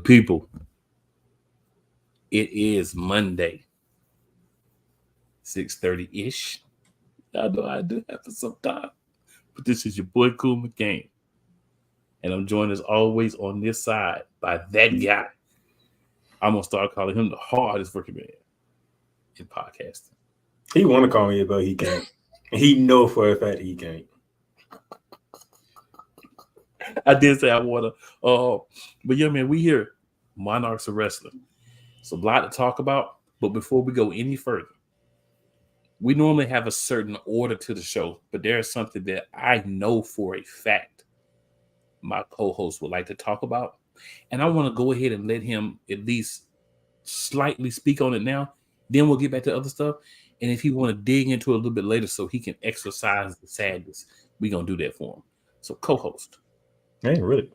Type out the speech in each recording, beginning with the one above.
people, it is Monday, 6:30-ish. I know I do have for some time, but this is your boy Cool McCain, and I'm joined as always on this side by that guy. I'm gonna start calling him the hardest working man in podcasting. He want to call me, but he can't. He know for a fact he can't. I did say I want to, but yeah, man, we here, Monarchs of Wrestling. It's a lot to talk about, but before we go any further, we normally have a certain order to the show, but there is something that I know for a fact my co-host would like to talk about, and I want to go ahead and let him at least slightly speak on it now. Then we'll get back to other stuff, and if he want to dig into it a little bit later so he can exercise the sadness, we're going to do that for him. So, co-host. Hey, really?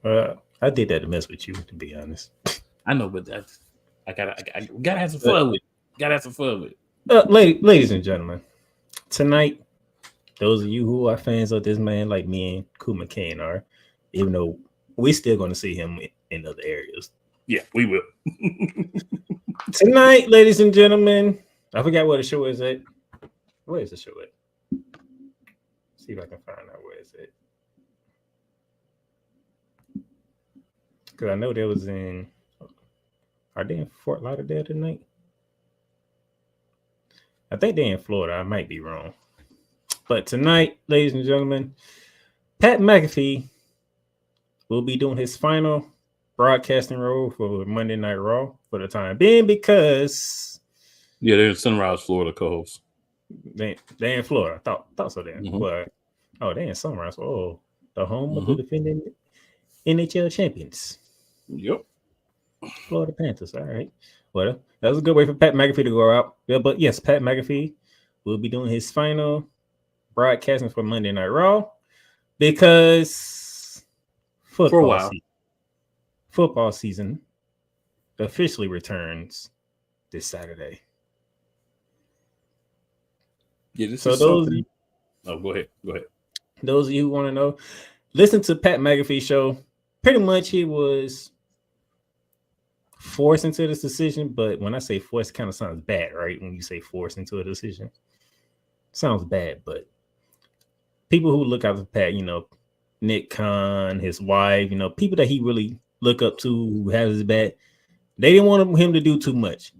I did that to mess with you, to be honest. I know, but I gotta have some fun with it. Gotta have some fun with it. Ladies and gentlemen, tonight, those of you who are fans of this man like me and Cool McCain are, even though we're still going to see him in other areas. Yeah, we will. Tonight, ladies and gentlemen, I forgot what the show is at. Where is the show at? See if I can find out where it's at. Because I know there was in... Are they in Fort Lauderdale tonight? I think they're in Florida. I might be wrong. But tonight, ladies and gentlemen, Pat McAfee will be doing his final broadcasting role for Monday Night Raw for the time being because... Yeah, they're in Sunrise, Florida, co-host. They're in Florida. I thought so then. Mm-hmm. But, they're in Sunrise. Oh, the home of the defending NHL champions. Yep. Florida Panthers. All right. Well, that was a good way for Pat McAfee to go out. Yeah, but yes, Pat McAfee will be doing his final broadcasting for Monday Night Raw because football season officially returns this Saturday. Yeah, this so is those. Something... go ahead. Those of you who want to know, listen to Pat McAfee show. Pretty much, he was forced into this decision, but when I say forced, it kind of sounds bad, right? When you say forced into a decision, sounds bad, but people who look out for Pat, Nick Khan, his wife, people that he really look up to, who has his back, they didn't want him to do too much.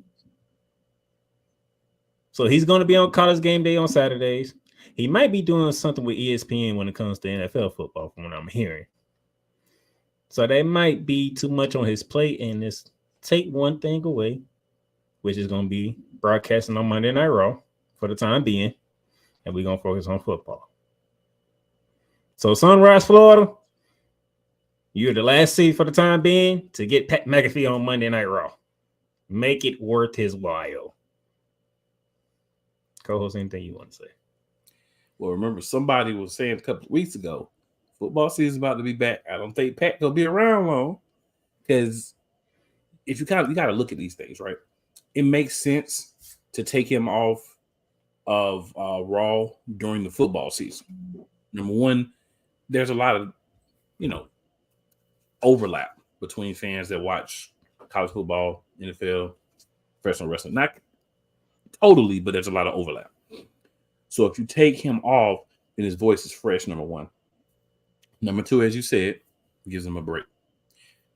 So he's going to be on College Game Day on Saturdays. He might be doing something with ESPN when it comes to NFL football, from what I'm hearing. So that might be too much on his plate, and just take one thing away, which is going to be broadcasting on Monday Night Raw for the time being, and we're going to focus on football. So Sunrise, Florida, you're the last seed for the time being to get Pat McAfee on Monday Night Raw. Make it worth his while. Co-host, anything you want to say? Well, remember, somebody was saying a couple of weeks ago, football season's about to be back. I don't think Pat will be around long because if you got to look at these things, right? It makes sense to take him off of Raw during the football season. Number one, there's a lot of, overlap between fans that watch college football, NFL, professional wrestling. Not totally, but there's a lot of overlap. So if you take him off, then his voice is fresh, number one. Number two, as you said, gives him a break.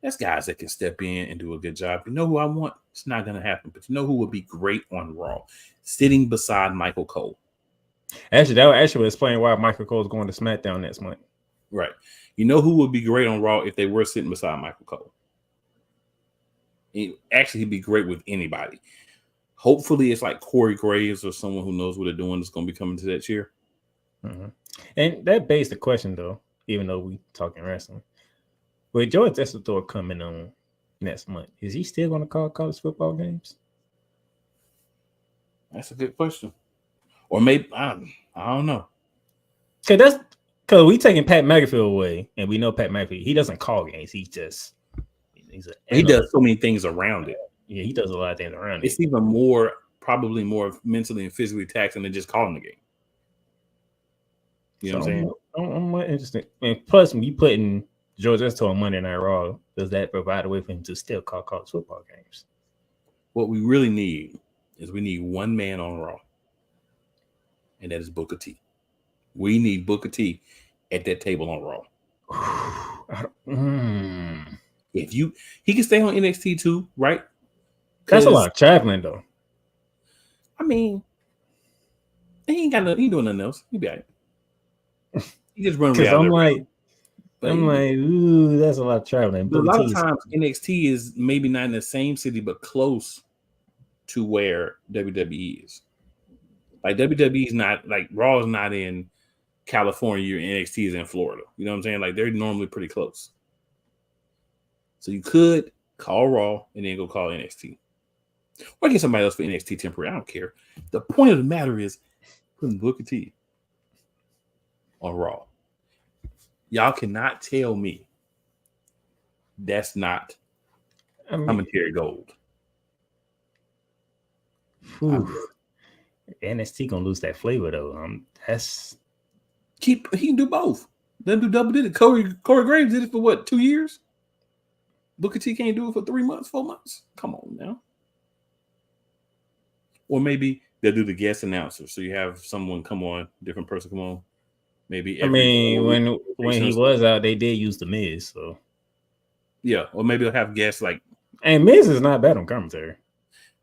That's guys that can step in and do a good job. You know who I want? It's not going to happen. But you know who would be great on Raw? Sitting beside Michael Cole. Actually, that would actually explain why Michael Cole is going to SmackDown next month. Right. You know who would be great on Raw if they were sitting beside Michael Cole? He'd be great with anybody. Hopefully, it's like Corey Graves or someone who knows what they're doing that's going to be coming to that chair. Mm-hmm. And that begs the question, though, even though we talking wrestling. With George Tessitore coming on next month, is he still going to call college football games? That's a good question. Or maybe, I don't know. Because we taking Pat McAfee away, and we know Pat McAfee, he doesn't call games. He does so many things around it. Yeah, he does a lot of things around it. It's even probably more mentally and physically taxing than just calling the game. You know what I'm saying? I'm more interested. And plus, when you putting George just told Monday Night Raw. Does that provide a way for him to still call college football games? What we really need is we need one man on Raw, and that is Booker T. We need Booker T at that table on Raw. If he can stay on NXT too, right? That's a lot of traveling, though. I mean, he ain't doing nothing else. He'll be all right. He just run around. I'm like, ooh, that's a lot of traveling. But a lot of times NXT is maybe not in the same city, but close to where WWE is. Like WWE is not, like Raw is not in California, NXT is in Florida. You know what I'm saying? Like they're normally pretty close. So you could call Raw and then go call NXT. Or get somebody else for NXT temporary. I don't care. The point of the matter is putting Booker T on Raw. Y'all cannot tell me that's not commentary gold. NXT gonna lose that flavor though. He can do both. Let him do double did it. Corey Graves did it for what, 2 years? Booker T can't do it for 3 months, 4 months. Come on now. Or maybe they'll do the guest announcer. So you have someone come on, different person come on. Maybe when he was out, they did use the Miz. So yeah, or maybe they'll have guests like. And Miz is not bad on commentary.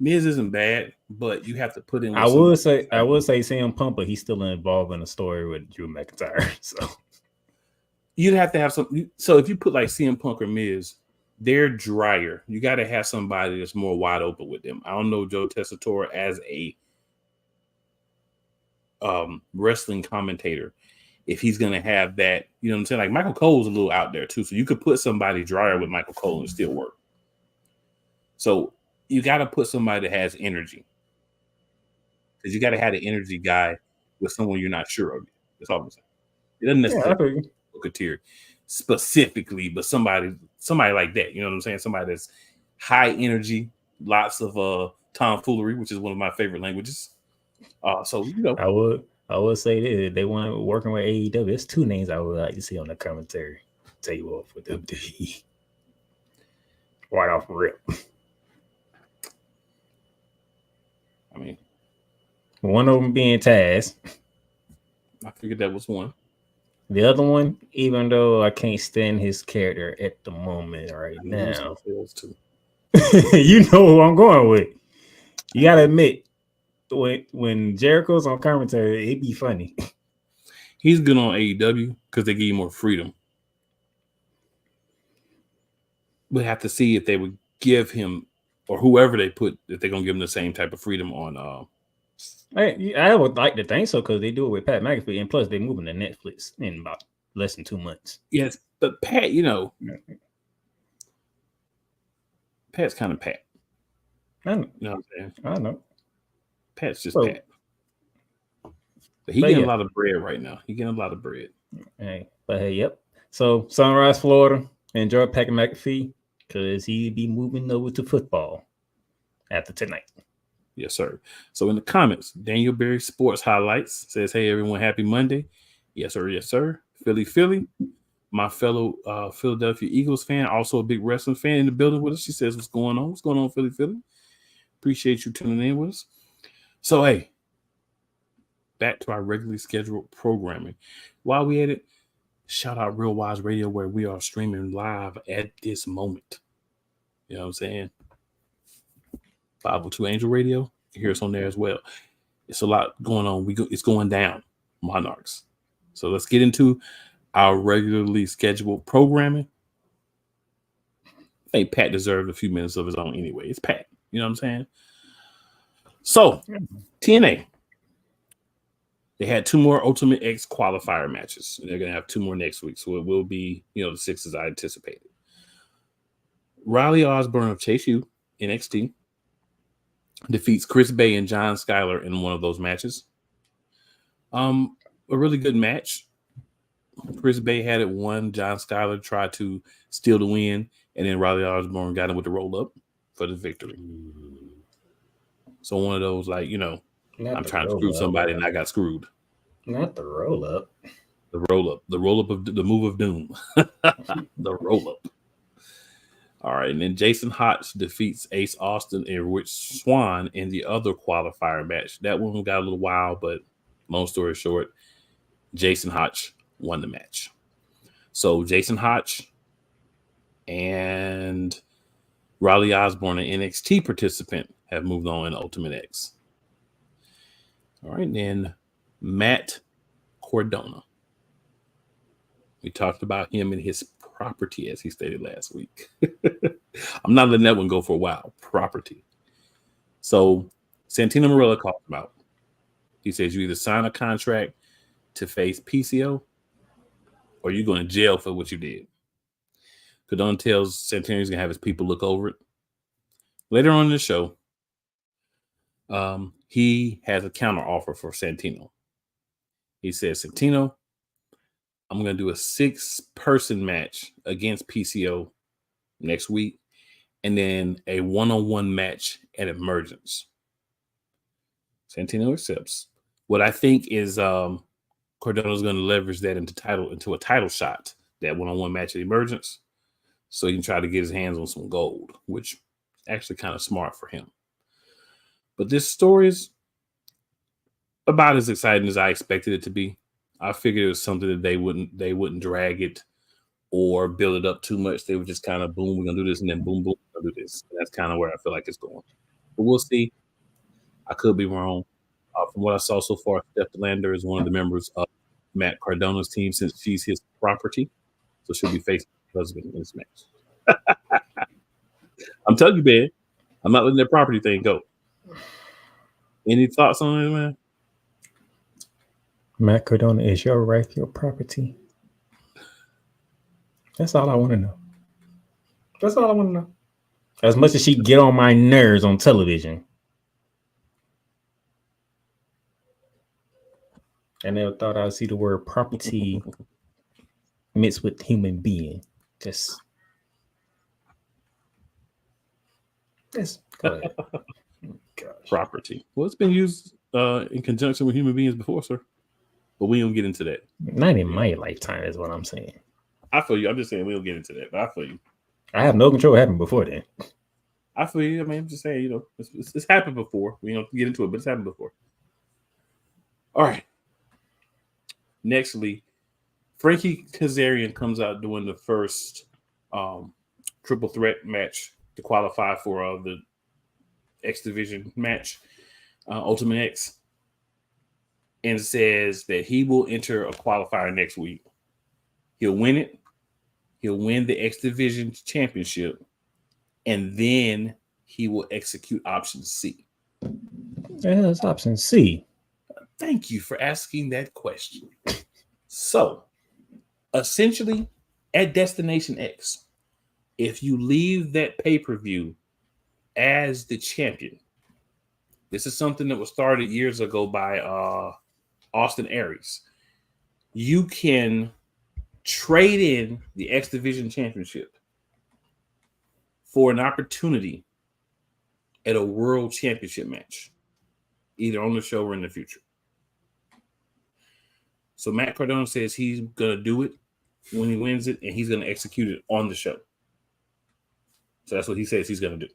Miz isn't bad, but you have to put in. I would say CM Punk, but he's still involved in a story with Drew McIntyre. So you'd have to have some. So if you put like CM Punk or Miz, they're drier. You got to have somebody that's more wide open with them. I don't know Joe Tessitore as a wrestling commentator. If he's going to have that, you know what I'm saying? Like Michael Cole's a little out there too. So you could put somebody drier with Michael Cole and still work. So you got to put somebody that has energy. Because you got to have the energy guy with someone you're not sure of. That's all I'm saying. It doesn't necessarily look a tier specifically, but somebody like that. You know what I'm saying? Somebody that's high energy, lots of tomfoolery, which is one of my favorite languages. So, you know. I would say they want working with AEW. There's two names I would like to see on the commentary. Tell you what, for WWE. Right off rip. I mean, one of them being Taz. I figured that was one. The other one, even though I can't stand his character at the moment now. You know who I'm going with. You gotta admit, when Jericho's on commentary, it'd be funny. He's good on AEW because they give you more freedom. We'll have to see if they would give him, or whoever they put, if they're gonna give him the same type of freedom on. I would like to think so because they do it with Pat McAfee, and plus they're moving to Netflix in about less than 2 months. Yes, but Pat, you know, Pat's kind of Pat. I know. You know what I'm saying? I know. Pat's just Pat. But he's getting a lot of bread right now. He's getting a lot of bread. Yep. So Sunrise, Florida. Enjoy Pat McAfee because he'd be moving over to football after tonight. Yes, sir. So in the comments, Daniel Berry Sports Highlights says, "Hey everyone, happy Monday." Yes, sir. Yes, sir. Philly. My fellow Philadelphia Eagles fan, also a big wrestling fan in the building with us. She says, "What's going on? What's going on, Philly? Appreciate you tuning in with us." So, hey, back to our regularly scheduled programming. While we at it, shout out Real Wise Radio, where we are streaming live at this moment. You know what I'm saying? 502 Angel Radio. You hear us on there as well. It's a lot going on. It's going down, Monarchs. So let's get into our regularly scheduled programming. I think Pat deserved a few minutes of his own anyway. It's Pat. You know what I'm saying? So, TNA. They had 2 more Ultimate X Qualifier matches. And they're going to have 2 more next week. So it will be, the 6 as I anticipated. Riley Osborne of Chase U, NXT, defeats Chris Bey and John Skyler in one of those matches. A really good match. Chris Bey had it won. John Skyler tried to steal the win, and then Riley Osborne got him with the roll-up for the victory. So one of those, I'm trying to screw somebody, and I got screwed. Not the roll-up. The roll up of the move of doom. The roll up. All right, and then Jason Hotch defeats Ace Austin and Rich Swann in the other qualifier match. That one got a little wild, but long story short, Jason Hotch won the match. So Jason Hotch and Riley Osborne, an NXT participant, have moved on in Ultimate X. All right, then Matt Cordona. We talked about him and his property, as he stated last week. I'm not letting that one go for a while. Property. So Santino Marella talked about. He says you either sign a contract to face PCO or you're going to jail for what you did. Cardona tells Santino he's going to have his people look over it. Later on in the show, he has a counter offer for Santino. He says, Santino, I'm going to do a 6-person match against PCO next week, and then a 1-on-1 match at Emergence. Santino accepts. What I think is Cordona's going to leverage that into a title shot, that 1-on-1 match at Emergence, so he can try to get his hands on some gold, which is actually kind of smart for him. But this story is about as exciting as I expected it to be. I figured it was something that they wouldn't drag it or build it up too much. They would just kind of boom, we're gonna do this, and then boom, boom, we're gonna do this. And that's kind of where I feel like it's going. But we'll see. I could be wrong. From what I saw so far, Steph Lander is one of the members of Matt Cardona's team since she's his property. So she'll be facing her husband in this match. I'm telling you, man, I'm not letting that property thing go. Any thoughts on it, man? Matt Cardona is your right, your property. That's all I want to know. That's all I want to know. As much as she get on my nerves on television. I never thought I'd see the word property mixed with human being. Just go ahead. Property. Well, it's been used in conjunction with human beings before, sir. But we don't get into that. Not in my lifetime, is what I'm saying. I feel you. I'm just saying we don't get into that. But I feel you. I have no control what happened before then. I feel you. I mean, I'm just saying, it's happened before. We don't get into it, but it's happened before. All right. Nextly, Frankie Kazarian comes out doing the first triple threat match to qualify for the X Division match, Ultimate X, and says that he will enter a qualifier next week. He'll win it. He'll win the X Division championship, and then he will execute option C. Yeah, it's option C. Thank you for asking that question. So, essentially, at Destination X, if you leave that pay-per-view as the champion, this is something that was started years ago by Austin Aries. You can trade in the X Division Championship for an opportunity at a World Championship match, either on the show or in the future. So Matt Cardona says he's going to do it when he wins it, and he's going to execute it on the show. So that's what he says he's going to do.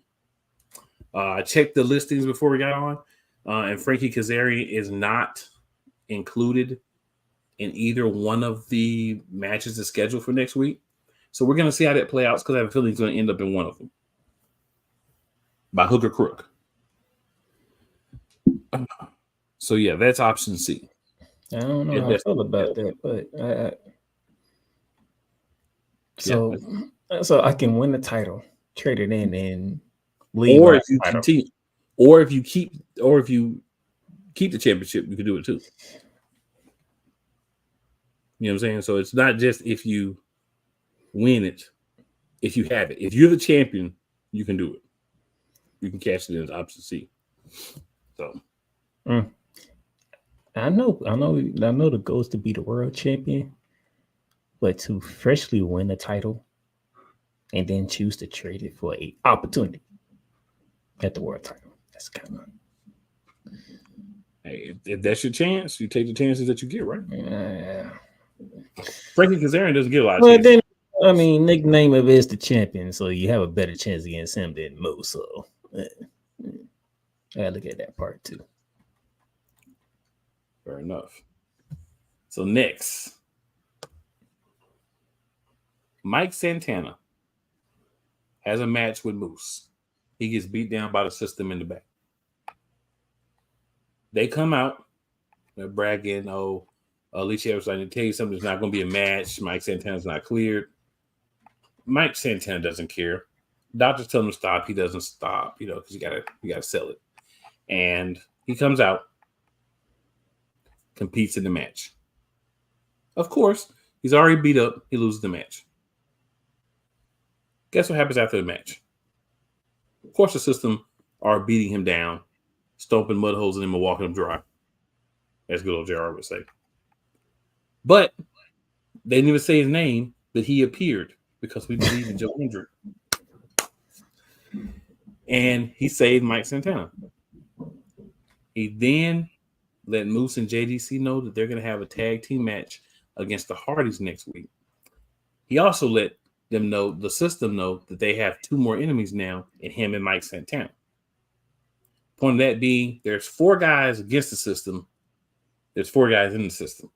I checked the listings before we got on, and Frankie Kazarian is not included in either one of the matches that's scheduled for next week. So we're going to see how that plays out, because I have a feeling he's going to end up in one of them by hook or crook. So, yeah, that's option C. I don't know how I feel about that, but so I can win the title, trade it in, and leave. Or if you continue, or if you keep the championship, you can do it too. You know what I'm saying? So it's not just if you win it, if you have it. If you're the champion, you can do it. You can cash it in as option C. So. I know the goal is to be the world champion, but to freshly win the title and then choose to trade it for an opportunity at the world title. That's kind of. Hey, if that's your chance, you take the chances that you get, right? Yeah. Frankie Kazarian doesn't get a lot of Well, chances. then, I mean, nickname of is the champion, so you have a better chance against him than most. So, I gotta look at that part too. Fair enough. So next, Mike Santana has a match with Moose. He gets beat down by the system in the back. They come out, they're bragging, oh, Alicia was like to tell you something, there's not going to be a match. Mike Santana's not cleared. Mike Santana doesn't care. Doctors tell him to stop. He doesn't stop, because you gotta sell it. And he comes out, competes in the match. Of course, he's already beat up. He loses the match. Guess what happens after the match? Of course, the system are beating him down, stomping mud holes in him and walking him dry. As good old JR would say. But they didn't even say his name, but he appeared because we believe in Joe Hendrick. And he saved Mike Santana. He then let Moose and JDC know that they're going to have a tag team match against the Hardys next week. He also let them know, the system know, that they have two more enemies now in him and Mike Santana. Point of that being, there's 4 guys against the system. There's 4 guys in the system.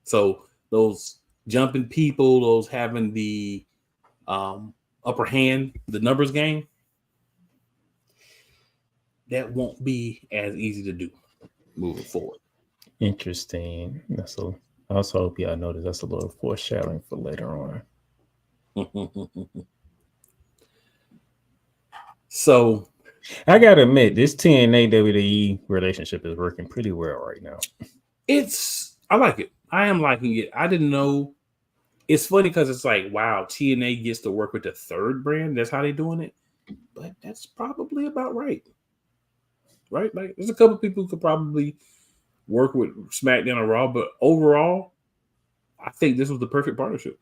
So those jumping people, those having the upper hand, the numbers game, that won't be as easy to do moving forward. Interesting. I also hope y'all notice that's a little foreshadowing for later on. So I gotta admit, this TNA WWE relationship is working pretty well right now. I like it. I am liking it. I didn't know. It's funny because it's like, wow, TNA gets to work with the third brand. That's how they're doing it. But that's probably about right. Right? Like, there's a couple people who could probably work with SmackDown or Raw, but overall, I think this was the perfect partnership.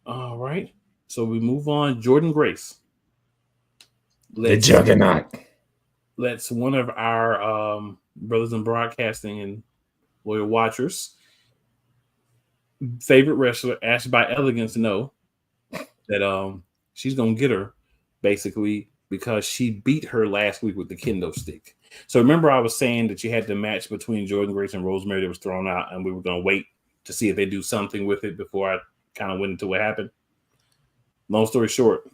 All right. So we move on. Jordan Grace. The Juggernaut. Let's one of our brothers in broadcasting and loyal watchers, favorite wrestler, Ash by Elegance, know that she's gonna get her basically because she beat her last week with the kendo stick. So remember, I was saying that you had the match between Jordan Grace and Rosemary that was thrown out, and we were gonna wait to see if they do something with it before I kind of went into what happened. Long story short,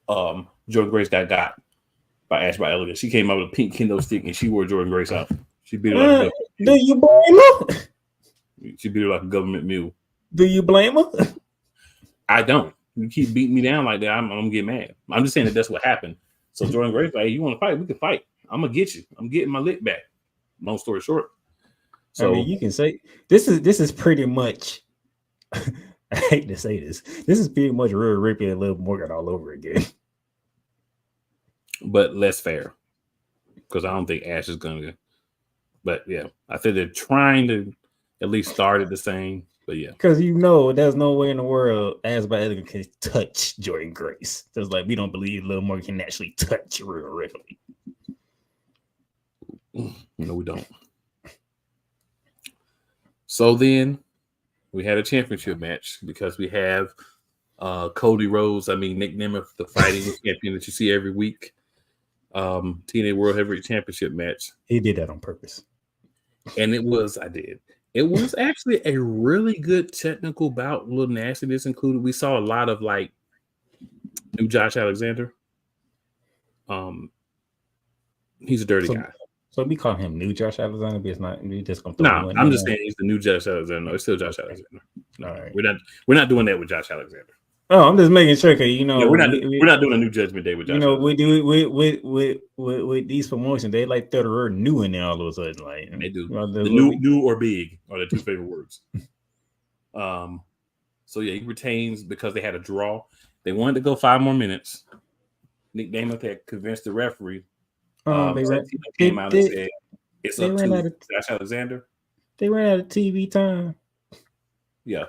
Jordan Grace got by Ash by Elegance. She came out with a pink kendo stick and she wore Jordan Grace out. She beat her like do you blame her? She beat her like a government mule. Do you blame her? I don't. You keep beating me down like that, I'm gonna get mad. I'm just saying that's what happened. So Jordan Grace, like, hey, you want to fight? We can fight. I'm gonna get you. I'm getting my lick back. Long story short. So I mean, you can say this is pretty much. I hate to say this. This is pretty much Rhea Ripley and Liv Morgan all over again. But less fair. Because I don't think Ash is gonna. But yeah, I think they're trying to at least start it the same. But yeah. Because there's no way in the world Ash by Elegance can touch Jordan Grace. Just like we don't believe Liv Morgan can actually touch Rhea Ripley. No, we don't. So then we had a championship match because we have Cody Rhodes, Nick Nemeth, the fighting champion that you see every week. TNA World Heavyweight Championship match. He did that on purpose. And it was actually a really good technical bout, a little nastiness included. We saw a lot of like new Josh Alexander. He's a dirty guy. So we call him new Josh Alexander, but it's not. We just gonna. No, I'm just saying he's the new Josh Alexander. No, it's still Josh Alexander. No, all right. We're not doing that with Josh Alexander. Oh, I'm just making sure because we're not doing a new Judgment Day with Josh. We do with these promotions. They like throw the word new in there all of a sudden. Like they do. The new or big are the two favorite words. So yeah, he retains because they had a draw. They wanted to go 5 more minutes. Nick Nemeth had convinced the referee. Came out and said it's up to Josh Alexander. They ran out of TV time. Yeah.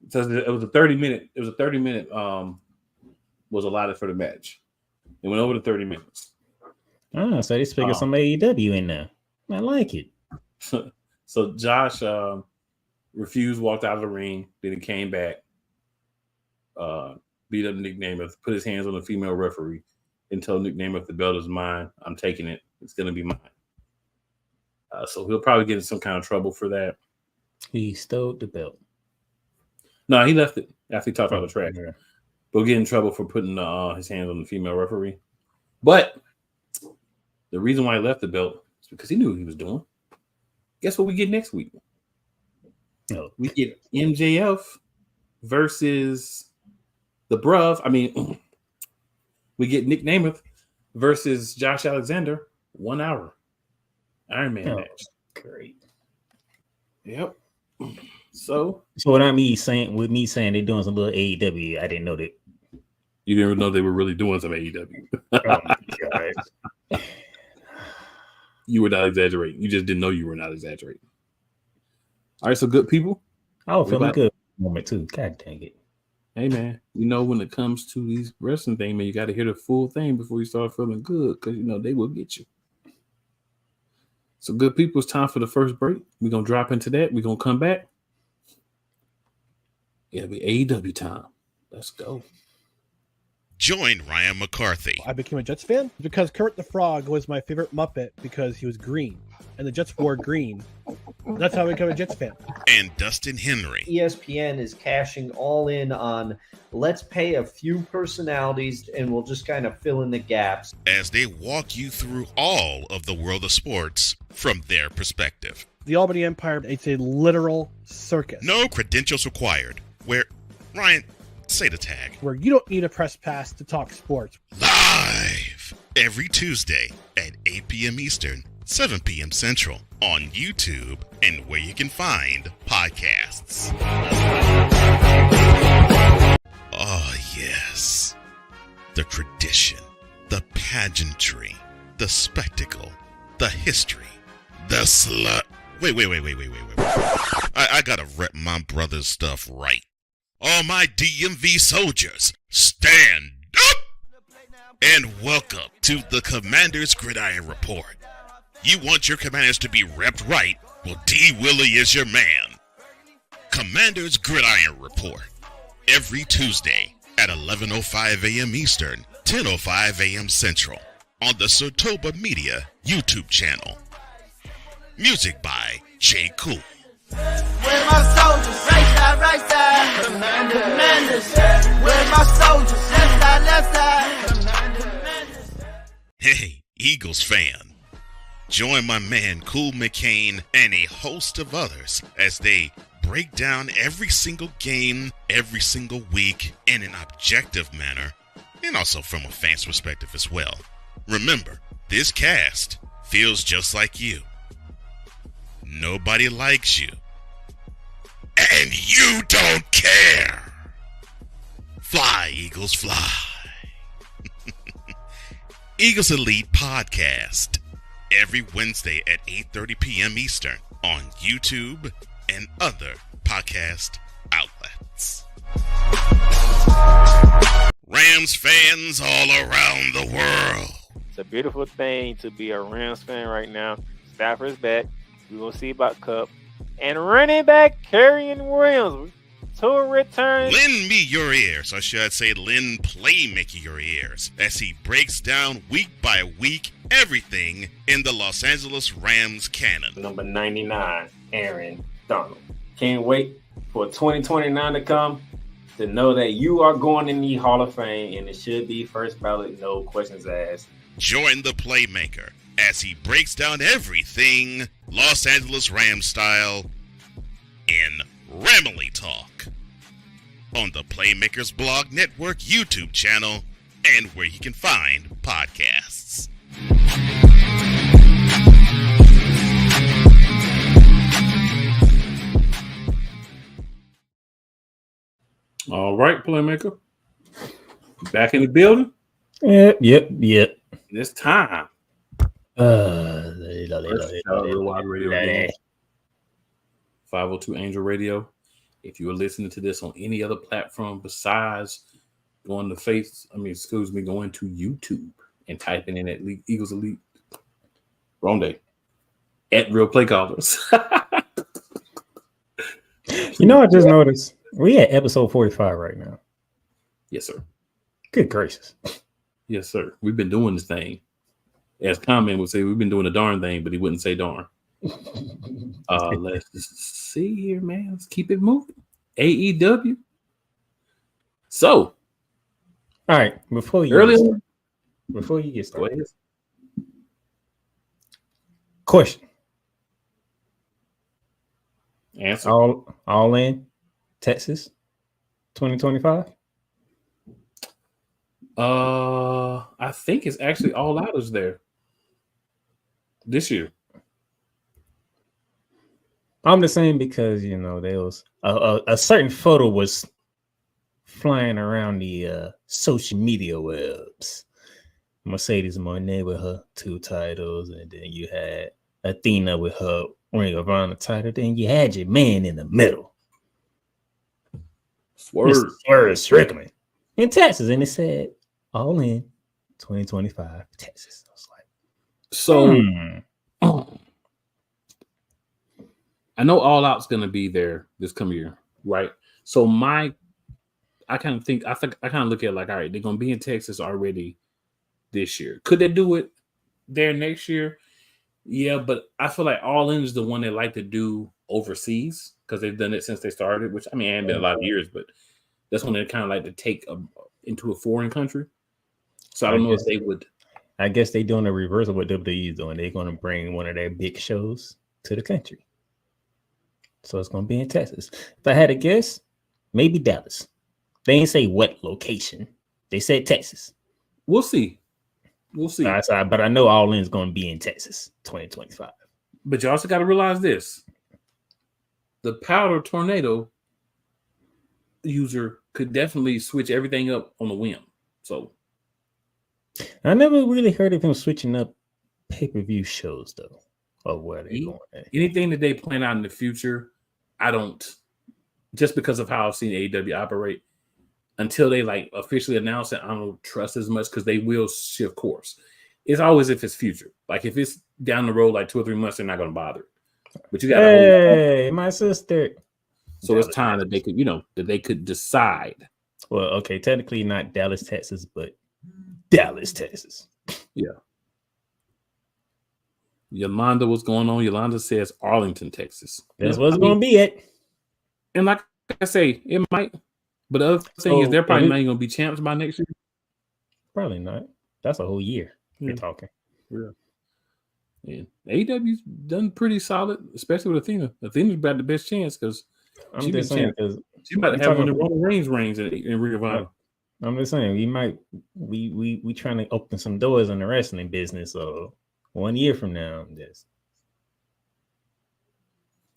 So it was a 30-minute. It was a 30-minute was allotted for the match. It went over to 30 minutes. So they speaking some AEW in there. I like it. So Josh refused, walked out of the ring. Then he came back, beat up Nick Namath, put his hands on the female referee, and told Nick Namath, the belt is mine. I'm taking it. It's going to be mine. So he'll probably get in some kind of trouble for that. He stole the belt. No, he left it after he talked about the track. Yeah. But he'll get in trouble for putting his hands on the female referee. But the reason why he left the belt is because he knew what he was doing. Guess what we get next week? No. We get MJF versus the Bruv. I mean, we get Nick Namath versus Josh Alexander. 1 hour Iron Man match. Great. Yep. So what I mean saying they're doing some little AEW, I didn't know that. You didn't even know they were really doing some AEW. Oh my God. You were not exaggerating. You just didn't know you were not exaggerating. All right, so good people. I was feeling good moment too. God dang it. Hey man, you know when it comes to these wrestling things, man, you got to hear the full thing before you start feeling good, because you know they will get you. So good people, it's time for the first break. We're gonna drop into that. We're gonna come back. It'll be AEW time. Let's go. Join Ryan McCarthy. I became a Jets fan because Kermit the Frog was my favorite Muppet because he was green, and the Jets wore green. That's how I became a Jets fan. And Dustin Henry. ESPN is cashing all in on let's pay a few personalities and we'll just kind of fill in the gaps. As they walk you through all of the world of sports from their perspective. The Albany Empire, it's a literal circus. No credentials required. Where, Ryan, say the tag. Where you don't need a press pass to talk sports. Live every Tuesday at 8 p.m. Eastern, 7 p.m. Central on YouTube and where you can find podcasts. Oh, yes. The tradition, the pageantry, the spectacle, the history, the slut. Wait. I gotta rep my brother's stuff right. All my DMV soldiers, stand up! And welcome to the Commander's Gridiron Report. You want your commanders to be repped right? Well, D. Willie is your man. Commander's Gridiron Report. Every Tuesday at 11:05 a.m. Eastern, 10:05 a.m. Central on the Sotoba Media YouTube channel. Music by J. Cool. Where my soldiers? Right side. Commanders. Where my soldiers? Left side. Hey, Eagles fan. Join my man Cool McCain and a host of others as they break down every single game, every single week in an objective manner, and also from a fan's perspective as well. Remember, this cast feels just like you. Nobody likes you. And you don't care. Fly, Eagles, fly. Eagles Elite Podcast. Every Wednesday at 8:30 p.m. Eastern on YouTube and other podcast outlets. Rams fans all around the world. It's a beautiful thing to be a Rams fan right now. Stafford's back. We're going to see about Cup. And running back Kyren Williams to return. Lend me your ears, or should I say lend Playmaker your ears, as he breaks down week by week everything in the Los Angeles Rams canon. Number 99, Aaron Donald. Can't wait for 2029 to come to know that you are going in the Hall of Fame, and it should be first ballot, no questions asked. Join the Playmaker as he breaks down everything Los Angeles Rams style in Ramily Talk on the Playmakers Blog Network YouTube channel and where you can find podcasts. All right, Playmaker. Back in the building. Yep. It's time. Worldwide Radio Game. 502 Angel Radio. If you are listening to this on any other platform besides going to going to YouTube and typing in at Eagles Elite. Wrong day. At Real Play Callers. You know, I just noticed we at episode 45 right now. Yes, sir. Good gracious. Yes, sir. We've been doing this thing. As Common would say, we've been doing a darn thing, but he wouldn't say darn. Let's see here, man. Let's keep it moving. AEW. So, all right, before you get started, question. Answer. All in Texas 2025. I think it's actually All Out is there this year. I'm the same because there was a certain photo was flying around the social media webs. Mercedes Moné with her 2 titles, and then you had Athena with her Ring of Honor title. Then you had your man in the middle, Swerve Strickland in Texas, and it said All In 2025 Texas. I was like, so. I know All Out's gonna be there this coming year, right? So I kind of look at it like, all right, they're gonna be in Texas already this year. Could they do it there next year? Yeah, but I feel like All In is the one they like to do overseas because they've done it since they started. Which I mean, it ain't been a lot of years, but that's when they kind of like to take into a foreign country. So I don't know if they would. I guess they're doing the reverse of what WWE is doing. They're going to bring one of their big shows to the country. So it's going to be in Texas. If I had to guess, maybe Dallas. They didn't say what location. They said Texas. We'll see. But I know All In is going to be in Texas 2025. But you also got to realize this. The Powder Tornado user could definitely switch everything up on a whim. So I never really heard of him switching up pay-per-view shows, though, or where they going. Anything that they plan out in the future, I don't, just because of how I've seen AEW operate, until they like officially announce it, I don't trust as much because they will shift course. It's always if it's future. Like if it's down the road like 2 or 3 months, they're not going to bother. But you got my sister. So it's time that they could, that they could decide. Well, okay, technically not Dallas, Texas, but Dallas, Texas. Yeah. Yolanda, what's going on? Yolanda says Arlington, Texas. That's what's going to be it. And like I say, it might. But the other thing is they're probably not even going to be champs by next year. Probably not. That's a whole year you're talking. Yeah. And AEW's done pretty solid, especially with Athena. Athena's got the best chance because I'm just saying because she might have one of the Roman Reigns reigns in Ring of Honor. I'm just saying we trying to open some doors in the wrestling business. So 1 year from now,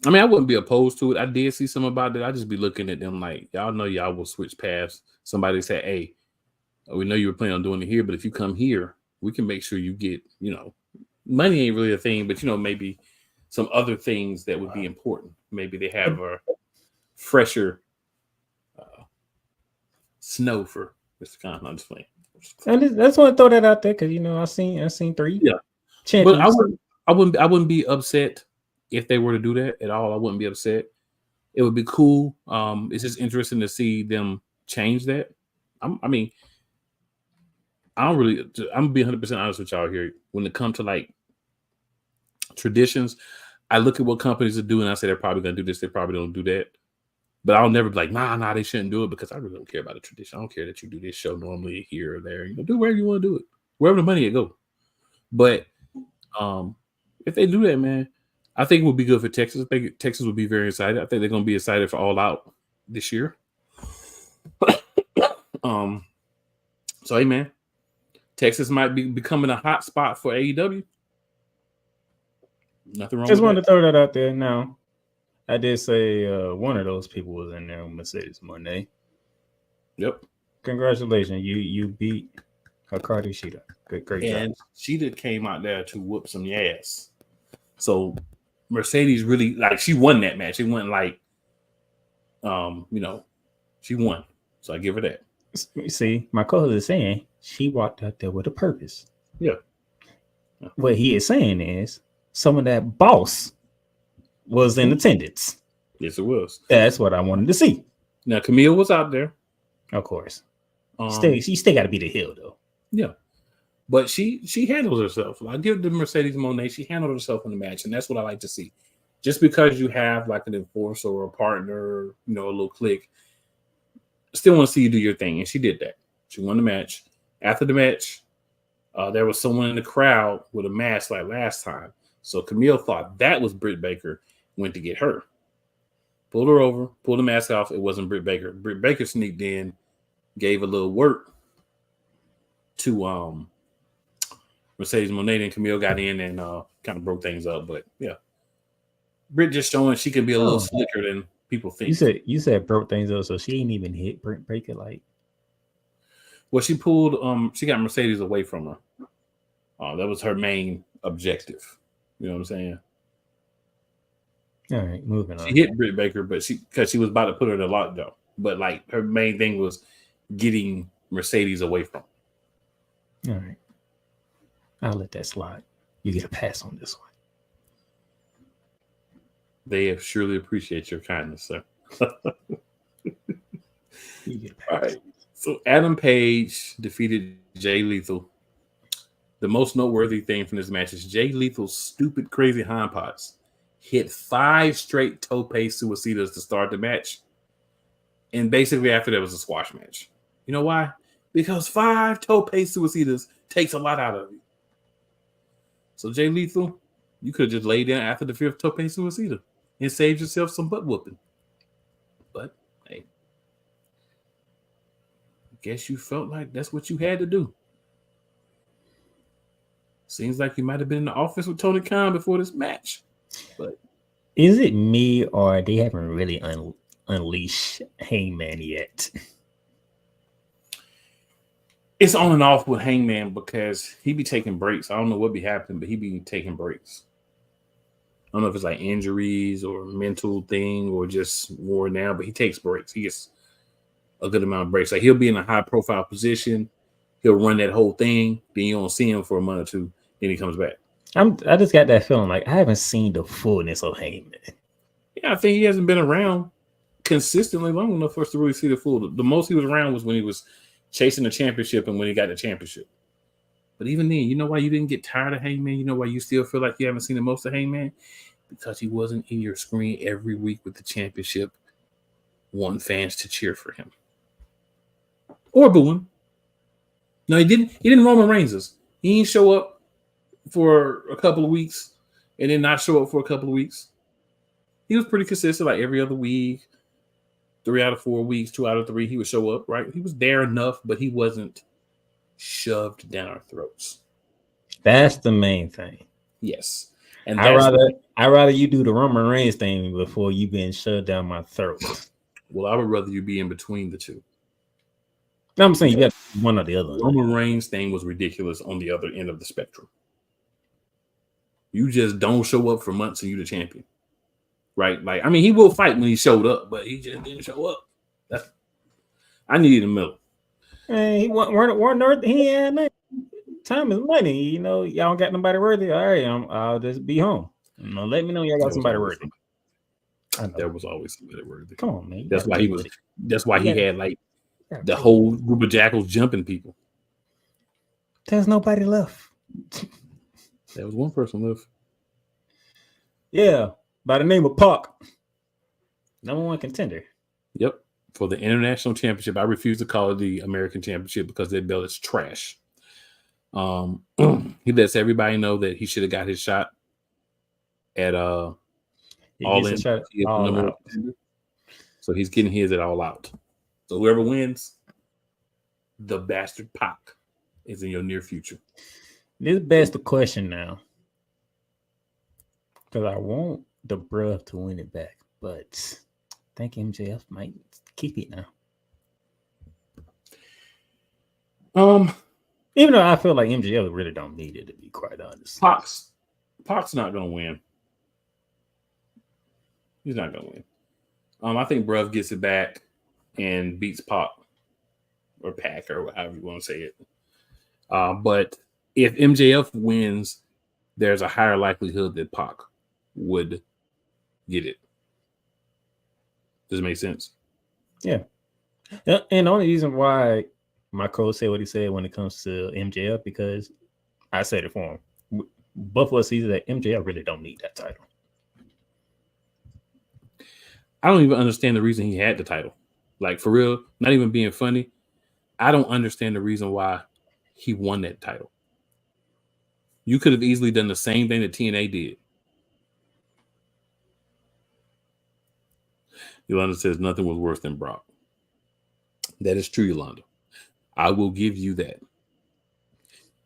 I mean, I wouldn't be opposed to it. I did see some about that. I'd just be looking at them like, y'all know y'all will switch paths. Somebody said, hey, we know you were planning on doing it here, but if you come here, we can make sure you get, money ain't really a thing, but, maybe some other things that would be important. Maybe they have a fresher snow for Mr. Khan. I'm just playing. I just want to throw that out there because, I seen 3. Yeah. Champions. But I wouldn't be upset if they were to do that at all. I wouldn't be upset. It would be cool. It's just interesting to see them change that. I'm gonna be 100% honest with y'all here. When it comes to like traditions, I look at what companies are doing. I say they're probably gonna do this. They probably don't do that. But I'll never be like, nah, they shouldn't do it because I really don't care about the tradition. I don't care that you do this show normally here or there. Do wherever you want to do it, wherever the money go. But if they do that, man, I think it would be good for Texas. I think Texas would be very excited. I think they're going to be excited for All Out this year. So, hey, man, Texas might be becoming a hot spot for AEW. Nothing wrong. Just wanted to throw that out there. Now, I did say one of those people was in there, Mercedes Moné. Yep. Congratulations, you beat Hikaru Shida. Great job. And Shida came out there to whoop some ass. So Mercedes really she won that match. It went she won. So I give her that. See, my co-host is saying she walked out there with a purpose. Yeah. What he is saying is some of that boss was in attendance. Yes, it was. That's what I wanted to see. Now Camille was out there. Of course. She She got to be the heel though. Yeah. But she handles herself. I give the Mercedes Moné. She handled herself in the match, and that's what I like to see. Just because you have like an enforcer or a partner, a little clique, still want to see you do your thing, and she did that. She won the match. After the match, there was someone in the crowd with a mask like last time. So Camille thought that was Britt Baker, went to get her. Pulled her over, pulled the mask off. It wasn't Britt Baker. Britt Baker sneaked in, gave a little work to Mercedes Moné, and Camille got in and kind of broke things up. But yeah, Britt just showing she can be a little slicker than people think. You said broke things up, so she ain't even hit Britt Baker like. Well, she pulled. She got Mercedes away from her. That was her main objective. You know what I'm saying? All right, moving on. She hit Britt Baker, but because she was about to put her in a lockdown. But like her main thing was getting Mercedes away from her. All right. I'll let that slide. You get a pass on this one. They surely appreciate your kindness, sir. You get a pass. All right. So Adam Page defeated Jay Lethal. The most noteworthy thing from this match is Jay Lethal's stupid, crazy hindpots hit 5 straight tope suicidas to start the match. And basically after that was a squash match. You know why? Because 5 tope suicidas takes a lot out of you. So Jay Lethal, you could have just laid down after the 5th tope suicida and saved yourself some butt whooping. But hey, I guess you felt like that's what you had to do. Seems like you might have been in the office with Tony Khan before this match. But is it me or they haven't really unleashed Hangman yet? It's on and off with Hangman because he be taking breaks. I don't know what be happening, but he be taking breaks. I don't know if it's like injuries or mental thing or just worn down, but he takes breaks. He gets a good amount of breaks. Like he'll be in a high profile position. He'll run that whole thing. Then you don't see him for a month or two. Then he comes back. I just got that feeling like I haven't seen the fullness of Hangman. Yeah, I think he hasn't been around consistently long enough for us to really see the full. The most he was around was when he was chasing the championship and when he got the championship. But even then, you know why you didn't get tired of Hangman? You know why you still feel like you haven't seen the most of Hangman? Because he wasn't in your screen every week with the championship, wanting fans to cheer for him. Or booing. No, he didn't. He didn't Roman Reigns us. He didn't show up for a couple of weeks and then not show up for a couple of weeks. He was pretty consistent, like every other week, 3 out of 4 weeks, 2 out of 3, he would show up, right? He was there enough, but he wasn't shoved down our throats. That's the main thing. Yes. And I'd rather you do the Roman Reigns thing before you being shoved down my throat. Well, I would rather you be in between the two. No, I'm saying you got one or the other. Roman Reigns thing was ridiculous on the other end of the spectrum. You just don't show up for months and you're the champion. Right? Like, I mean, he will fight when he showed up, but he just didn't show up. I need the middle. Hey, he had nothing. Time is money. You know, y'all don't got nobody worthy. All right, I'll just be home. You know, let me know y'all got somebody worthy. There was always somebody worthy. Come on, man. That's why he had like the whole group of jackals jumping people. There's nobody left. There was one person left. Yeah, by the name of Pac. #1 contender. Yep. For the international championship. I refuse to call it the American championship because that belt is trash. He lets everybody know that he should have got his shot at All In. So he's getting his at All Out. So whoever wins, the bastard Pac is in your near future. This begs the question now. Because I want the bruh to win it back, but I think MJF might keep it now. Even though I feel like MJF really don't need it, to be quite honest. Pac's not gonna win. He's not gonna win. I think bruh gets it back and beats Pac or Pac or however you want to say it. But if MJF wins, there's a higher likelihood that Pac would get it. Does it make sense? Yeah. And the only reason why my coach said what he said when it comes to MJF, because I said it for him. Buffalo sees that MJF really don't need that title. I don't even understand the reason he had the title. Like, for real, not even being funny. I don't understand the reason why he won that title. You could have easily done the same thing that TNA did. Yolanda says nothing was worse than Brock. That is true, Yolanda. I will give you that.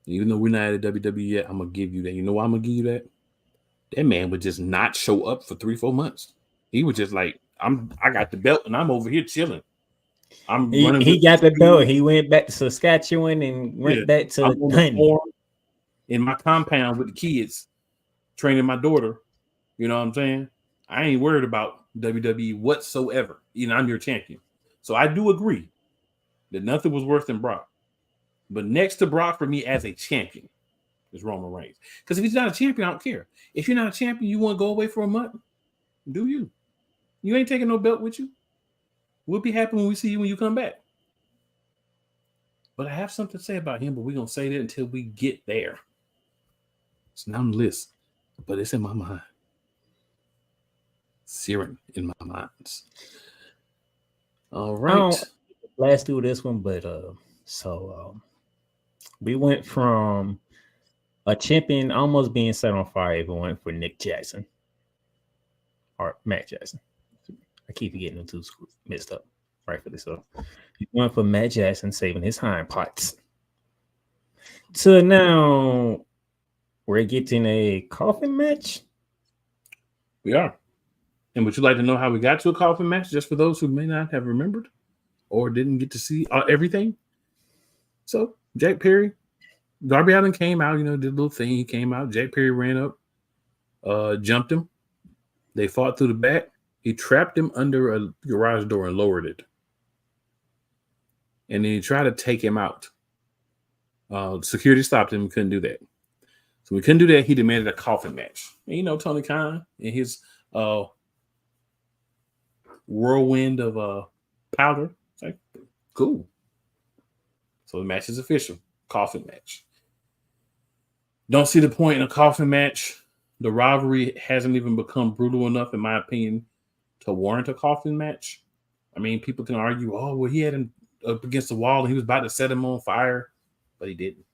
Even though we're not at WWE yet, I'm going to give you that. You know why I'm going to give you that? That man would just not show up for 3-4 months. He was just like, I got the belt and I'm over here chilling. He got the belt. He went back to Saskatchewan and went back to Honey. In my compound with the kids, training my daughter. You know what I'm saying? I ain't worried about WWE whatsoever. You know, I'm your champion. So I do agree that nothing was worse than Brock. But next to Brock for me as a champion is Roman Reigns. Because if he's not a champion, I don't care. If you're not a champion, you want to go away for a month, do you? You ain't taking no belt with you. We'll be happy when we see you when you come back. But I have something to say about him, but we're going to say that until we get there. It's not on the list, but it's in my mind. Searing in my mind. All right. Let's do this one, but we went from a champion almost being set on fire if it went for Nick Jackson or Matt Jackson. I keep getting them two mixed up, rightfully so. He went for Matt Jackson saving his hind parts. So now we're getting a coffin match. We are. And would you like to know how we got to a coffin match, just for those who may not have remembered or didn't get to see everything? So Jack Perry, Darby Allin came out, did a little thing. He came out. Jack Perry ran up, jumped him. They fought through the back. He trapped him under a garage door and lowered it. And then he tried to take him out. Security stopped him. He couldn't do that. So we couldn't do that. He demanded a coffin match. And Tony Khan and his whirlwind of powder. It's like, cool. So the match is official. Coffin match. Don't see the point in a coffin match. The rivalry hasn't even become brutal enough, in my opinion, to warrant a coffin match. I mean, people can argue, he had him up against the wall and he was about to set him on fire, but he didn't.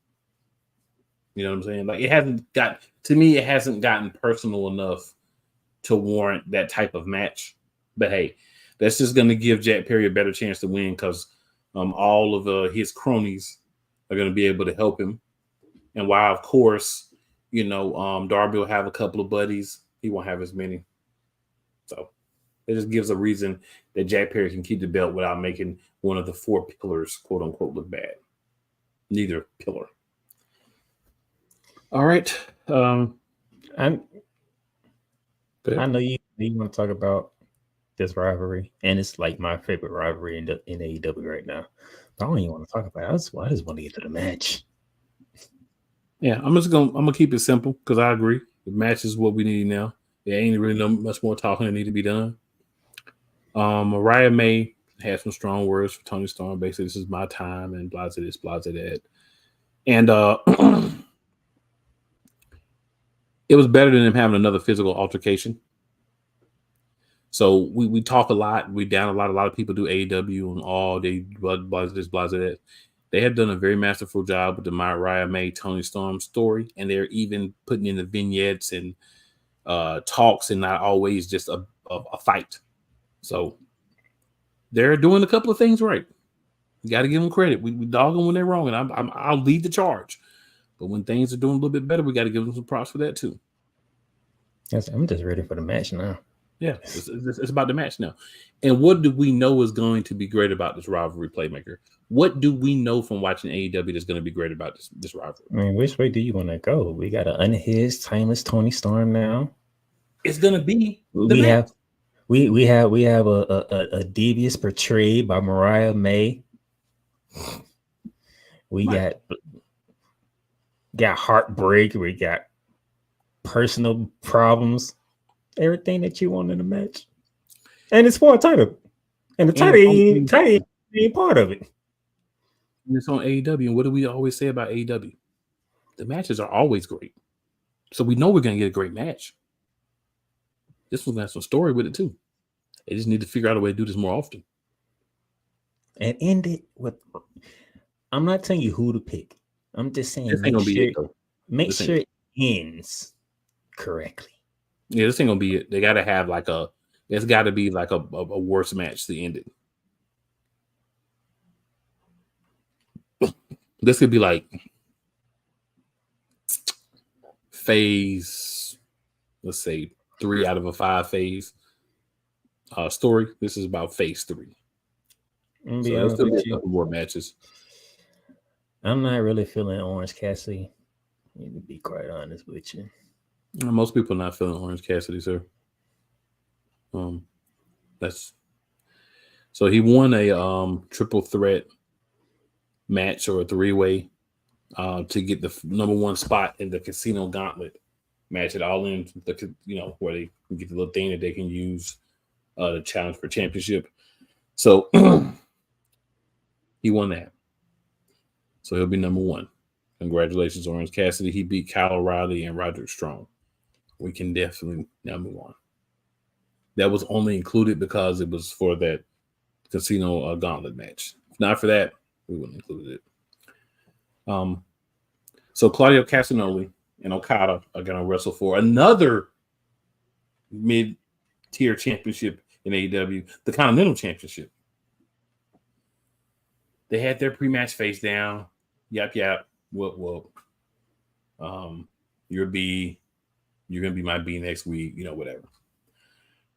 You know what I'm saying? Like, it hasn't gotten personal enough to warrant that type of match. But hey, that's just going to give Jack Perry a better chance to win because all of his cronies are going to be able to help him. And while, of course, Darby will have a couple of buddies, he won't have as many. So it just gives a reason that Jack Perry can keep the belt without making one of the four pillars, quote unquote, look bad. Neither pillar. All right. I know you want to talk about this rivalry, and it's like my favorite rivalry in AEW right now. But I don't even want to talk about it. I just want to get to the match. Yeah, I'm gonna keep it simple because I agree. The match is what we need now. There ain't really no much more talking that need to be done. Mariah May had some strong words for Tony Storm. Basically, this is my time and blah this, blah that. And it was better than him having another physical altercation. So we talk a lot. We down a lot. A lot of people do AEW and all they blah this, blah that. They have done a very masterful job with the Mariah May Tony Storm story, and they're even putting in the vignettes and talks and not always just a fight. So they're doing a couple of things right. You got to give them credit. We dog them when they're wrong, and I'll lead the charge. But when things are doing a little bit better, we got to give them some props for that too. Yes, I'm just ready for the match now. Yeah, it's about the match now. And what do we know is going to be great about this rivalry, Playmaker? What do we know from watching AEW that's going to be great about this rivalry? I mean, which way do you want to go? We got an unhinged, timeless Tony Storm now. It's going to be we have a devious portrayed by Mariah May. We got heartbreak. We got personal problems. Everything that you want in a match. And it's for a title. And the title ain't part of it. And it's on AEW. And what do we always say about AEW? The matches are always great. So we know we're going to get a great match. This one's got some story with it too. They just need to figure out a way to do this more often. And end it with, I'm not telling you who to pick. I'm just saying make sure it ends correctly. Yeah, this ain't gonna be it. They gotta have it's gotta be like a worse match to end it. This could be like phase, let's say 3 out of a 5 phase story. This is about phase 3. So there's still be a couple more matches. I'm not really feeling Orange Cassidy. To be quite honest with you. Most people are not feeling Orange Cassidy, sir. So he won a triple threat match or a 3-way to get the number 1 spot in the Casino Gauntlet match at All In, where they can get the little thing that they can use to challenge for championship. So he won that. So he'll be number 1. Congratulations, Orange Cassidy. He beat Kyle O'Reilly and Roderick Strong. We can definitely now move on. That was only included because it was for that Casino Gauntlet match. If not for that, we wouldn't include it. So Claudio Castagnoli and Okada are going to wrestle for another mid-tier championship in AEW, the Continental Championship. They had their pre-match face down. Yap, whoop, whoop. You're gonna be my B next week, whatever.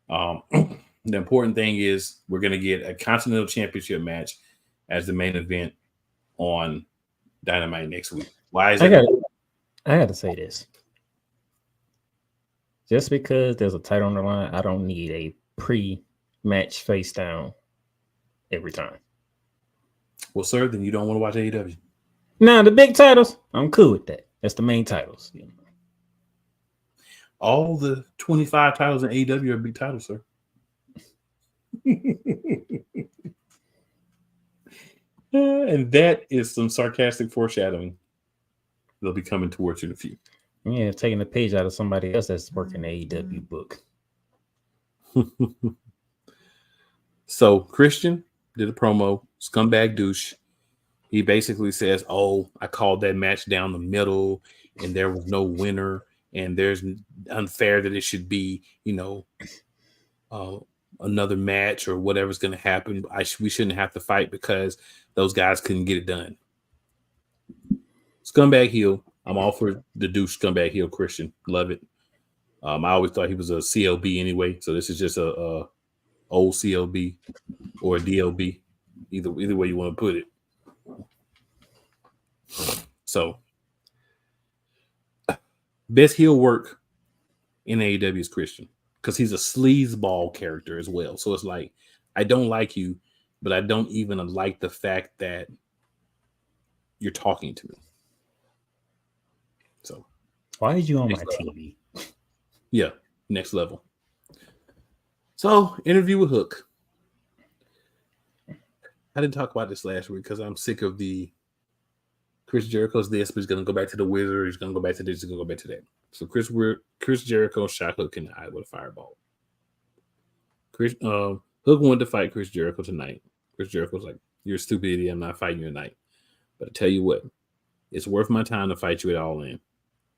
The important thing is we're gonna get a Continental Championship match as the main event on Dynamite next week. Why is that? I got to say this. Just because there's a title on the line, I don't need a pre-match face down every time. Well, sir, then you don't want to watch AEW. Now, the big titles, I'm cool with that. That's the main titles. All the 25 titles in AEW are big titles, sir. And that is some sarcastic foreshadowing. They'll be coming towards you in a few. Yeah, taking a page out of somebody else that's working the AEW book. So Christian did a promo, scumbag douche. He basically says, I called that match down the middle and there was no winner and there's unfair that it should be, another match or whatever's going to happen. We shouldn't have to fight because those guys couldn't get it done. Scumbag heel. I'm all for the douche scumbag heel Christian. Love it. I always thought he was a CLB anyway. So this is just a old CLB or a DLB. Either way you want to put it. So best heel work in AEW is Christian because he's a sleazeball character as well. So it's like, I don't like you, but I don't even like the fact that you're talking to me. So why are you on my TV? Yeah, next level. So interview with Hook. I didn't talk about this last week because I'm sick of the Chris Jericho's this, but he's going to go back to the Wizard. He's going to go back to this. He's going to go back to that. So Chris Jericho shot Hook in the eye with a fireball. Hook wanted to fight Chris Jericho tonight. Chris Jericho's like, "You're a stupid idiot. I'm not fighting you tonight. But I tell you what, it's worth my time to fight you at All In.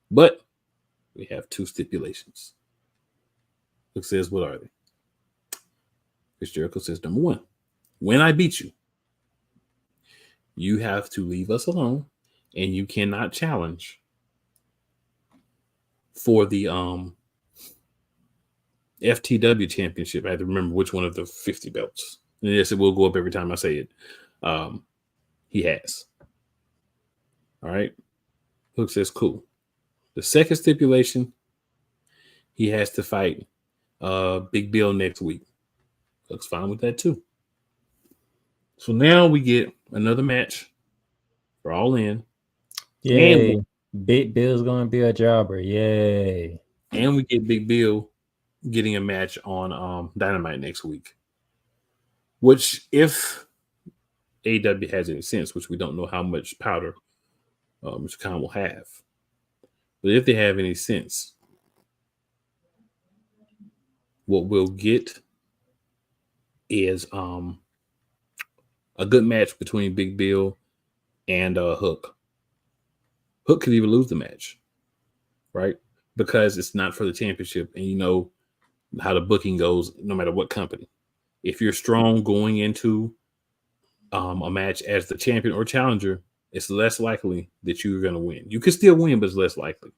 But we have 2 stipulations." Hook says, "What are they?" Chris Jericho says, "Number 1, when I beat you, you have to leave us alone and you cannot challenge for the FTW championship." I have to remember which one of the 50 belts. And yes, it will go up every time I say it. He has. All right. Hook says, "Cool." The second stipulation, he has to fight Big Bill next week. Hook's fine with that too. So now we get another match for All In. Yay. Big Bill's going to be a jobber. Yay. And we get Big Bill getting a match on Dynamite next week. Which, if AEW has any sense, which we don't know how much powder Mr. Khan will have, but if they have any sense, what we'll get is a good match between Big Bill and Hook. Hook could even lose the match, right? Because it's not for the championship, and you know how the booking goes no matter what company. If you're strong going into a match as the champion or challenger, it's less likely that you're going to win. You could still win, but it's less likely.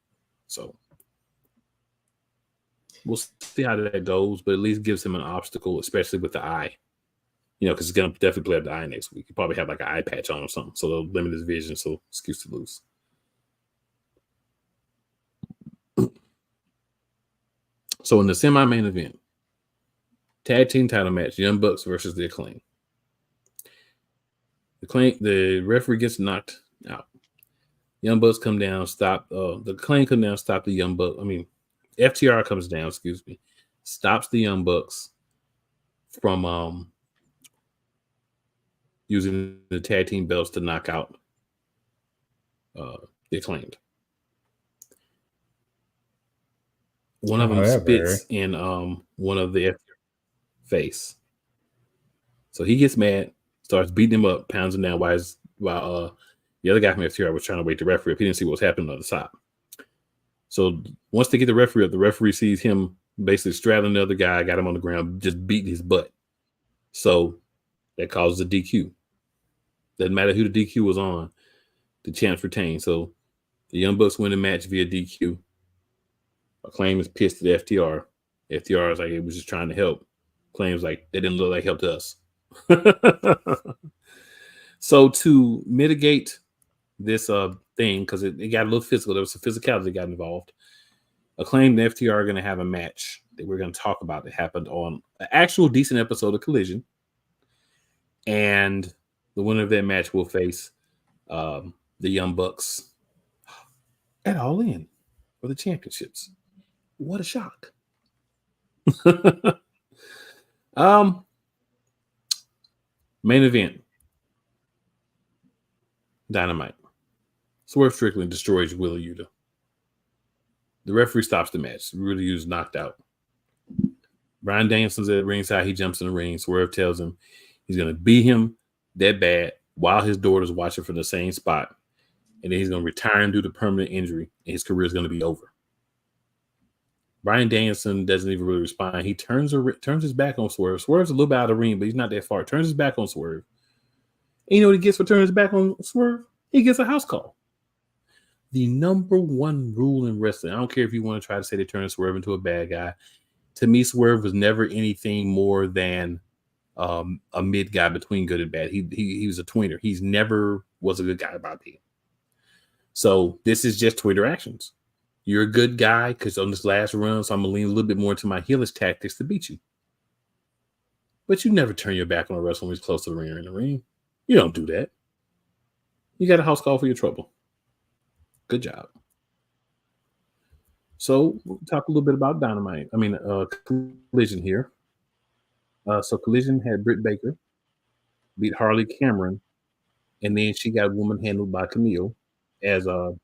So we'll see how that goes, but at least gives him an obstacle, especially with the eye. You know, because he's going to definitely play up the eye next week. He probably have like an eye patch on or something, so they'll limit his vision, so excuse to lose. So in the semi-main event, tag team title match, Young Bucks versus the Acclaim. The referee gets knocked out. Young Bucks come down, stop. The Acclaim come down, stop the Young Bucks. I mean, FTR comes down, stops the Young Bucks from using the tag team belts to knock out the Acclaimed. One of them spits in one of the FTR face. So he gets mad, starts beating him up, pounds him down while the other guy from FTR was trying to wake the referee up. He didn't see what was happening on the side. So once they get the referee up, the referee sees him basically straddling the other guy, got him on the ground, just beating his butt. So that causes a DQ. Doesn't matter who the DQ was on, the champs retain. So the Young Bucks win the match via DQ. Acclaim is pissed at FTR. FTR is like, it was just trying to help. Acclaim's like, they didn't look like help to us. So to mitigate this thing, because it got a little physical, there was some physicality that got involved. Acclaim and FTR are going to have a match that we're going to talk about that happened on an actual decent episode of Collision. And the winner of that match will face the Young Bucks at All In for the championships. What a shock. Main event. Dynamite. Swerve Strickland destroys Wheeler Yuta. The referee stops the match. Wheeler Yuta's knocked out. Bryan Danielson's at ringside. He jumps in the ring. Swerve tells him he's going to beat him that bad while his daughter's watching from the same spot. And then he's going to retire him due to permanent injury. And his career is going to be over. Bryan Danielson doesn't even really respond. He turns his back on Swerve. Swerve's a little bit out of the ring, but he's not that far. Turns his back on Swerve. And you know what he gets for turning his back on Swerve? He gets a house call. The number one rule in wrestling, I don't care if you want to try to say they turn Swerve into a bad guy. To me, Swerve was never anything more than a mid guy between good and bad. He was a tweener. He's never was a good guy about it. So this is just Twitter actions. You're a good guy because on this last run, so I'm going to lean a little bit more into my heelish tactics to beat you. But you never turn your back on a wrestler when he's close to the ring or in the ring. You don't do that. You got a house call for your trouble. Good job. So we'll talk a little bit about Dynamite. Collision here. So Collision had Britt Baker beat Harley Cameron, and then she got woman handled by Camille as a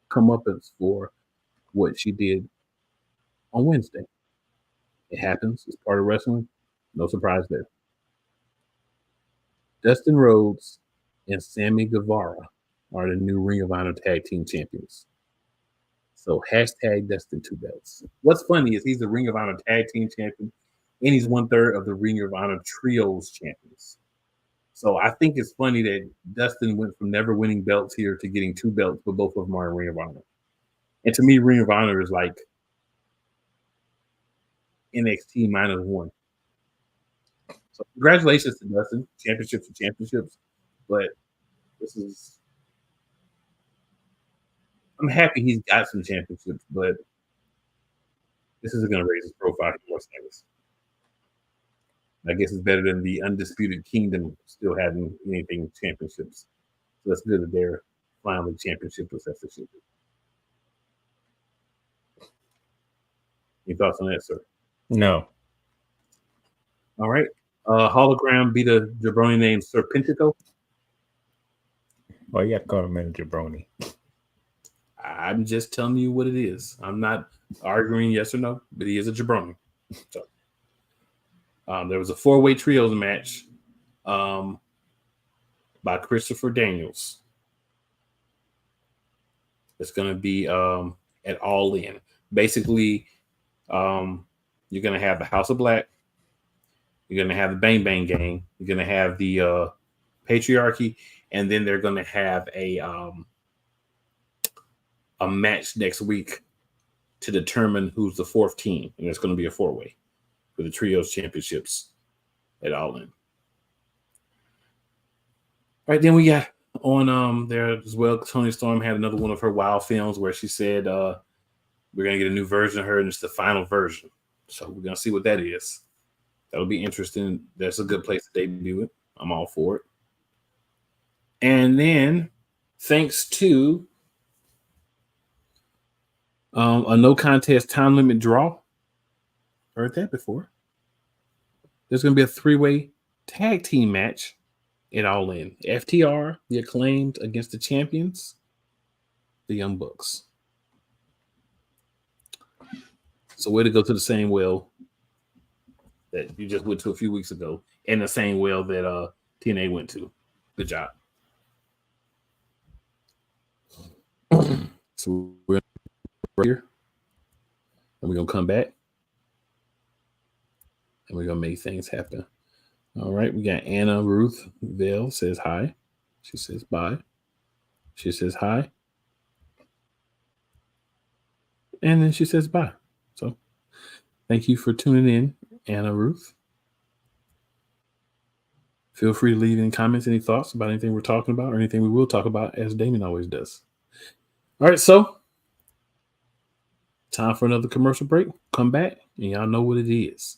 comeuppance for what she did on Wednesday. It happens. It's part of wrestling. No surprise there. Dustin Rhodes and Sammy Guevara are the new Ring of Honor Tag Team Champions. So hashtag Dustin 2 belts. What's funny is he's the Ring of Honor Tag Team Champion, and he's 1/3 of the Ring of Honor Trios Champions. So I think it's funny that Dustin went from never winning belts here to getting 2 belts, but both of them are in Ring of Honor. And to me, Ring of Honor is like NXT -1. So congratulations to Dustin. Championships are championships. But I'm happy he's got some championships, but this isn't going to raise his profile more status. I guess it's better than the Undisputed Kingdom still having anything championships. So that's good that they're finally championshipless. That's the shit. Any thoughts on that, sir? No. All right. Hologram beat a jabroni named Serpentico. Well, you have to call him a jabroni. I'm just telling you what it is. I'm not arguing yes or no, but he is a jabroni. So, there was a 4-way trios match by Christopher Daniels. It's going to be at All In. Basically, you're going to have the House of Black. You're going to have the Bang Bang Gang. You're going to have the Patriarchy. And then they're going to have a match next week to determine who's the 4th team. And it's going to be a 4-way for the Trios Championships at All In. All right, then we got on there as well. Toni Storm had another one of her wild films where she said we're going to get a new version of her, and it's the final version. So we're going to see what that is. That'll be interesting. That's a good place to debut it. I'm all for it. And then, thanks to a no contest time limit draw, heard that before. There's going to be a 3-way tag team match at All In. FTR, the Acclaimed, against the champions, the Young Bucks. So way to go to the same well that you just went to a few weeks ago, and the same well that TNA went to. Good job. So we're right here, and we're gonna come back, and we're gonna make things happen. All right, we got Anna Ruth Vale says hi. She says bye. She says hi, and then she says bye. So thank you for tuning in, Anna Ruth. Feel free to leave any comments, any thoughts about anything we're talking about or anything we will talk about, as Damien always does. All right, so time for another commercial break. Come back, and y'all know what it is.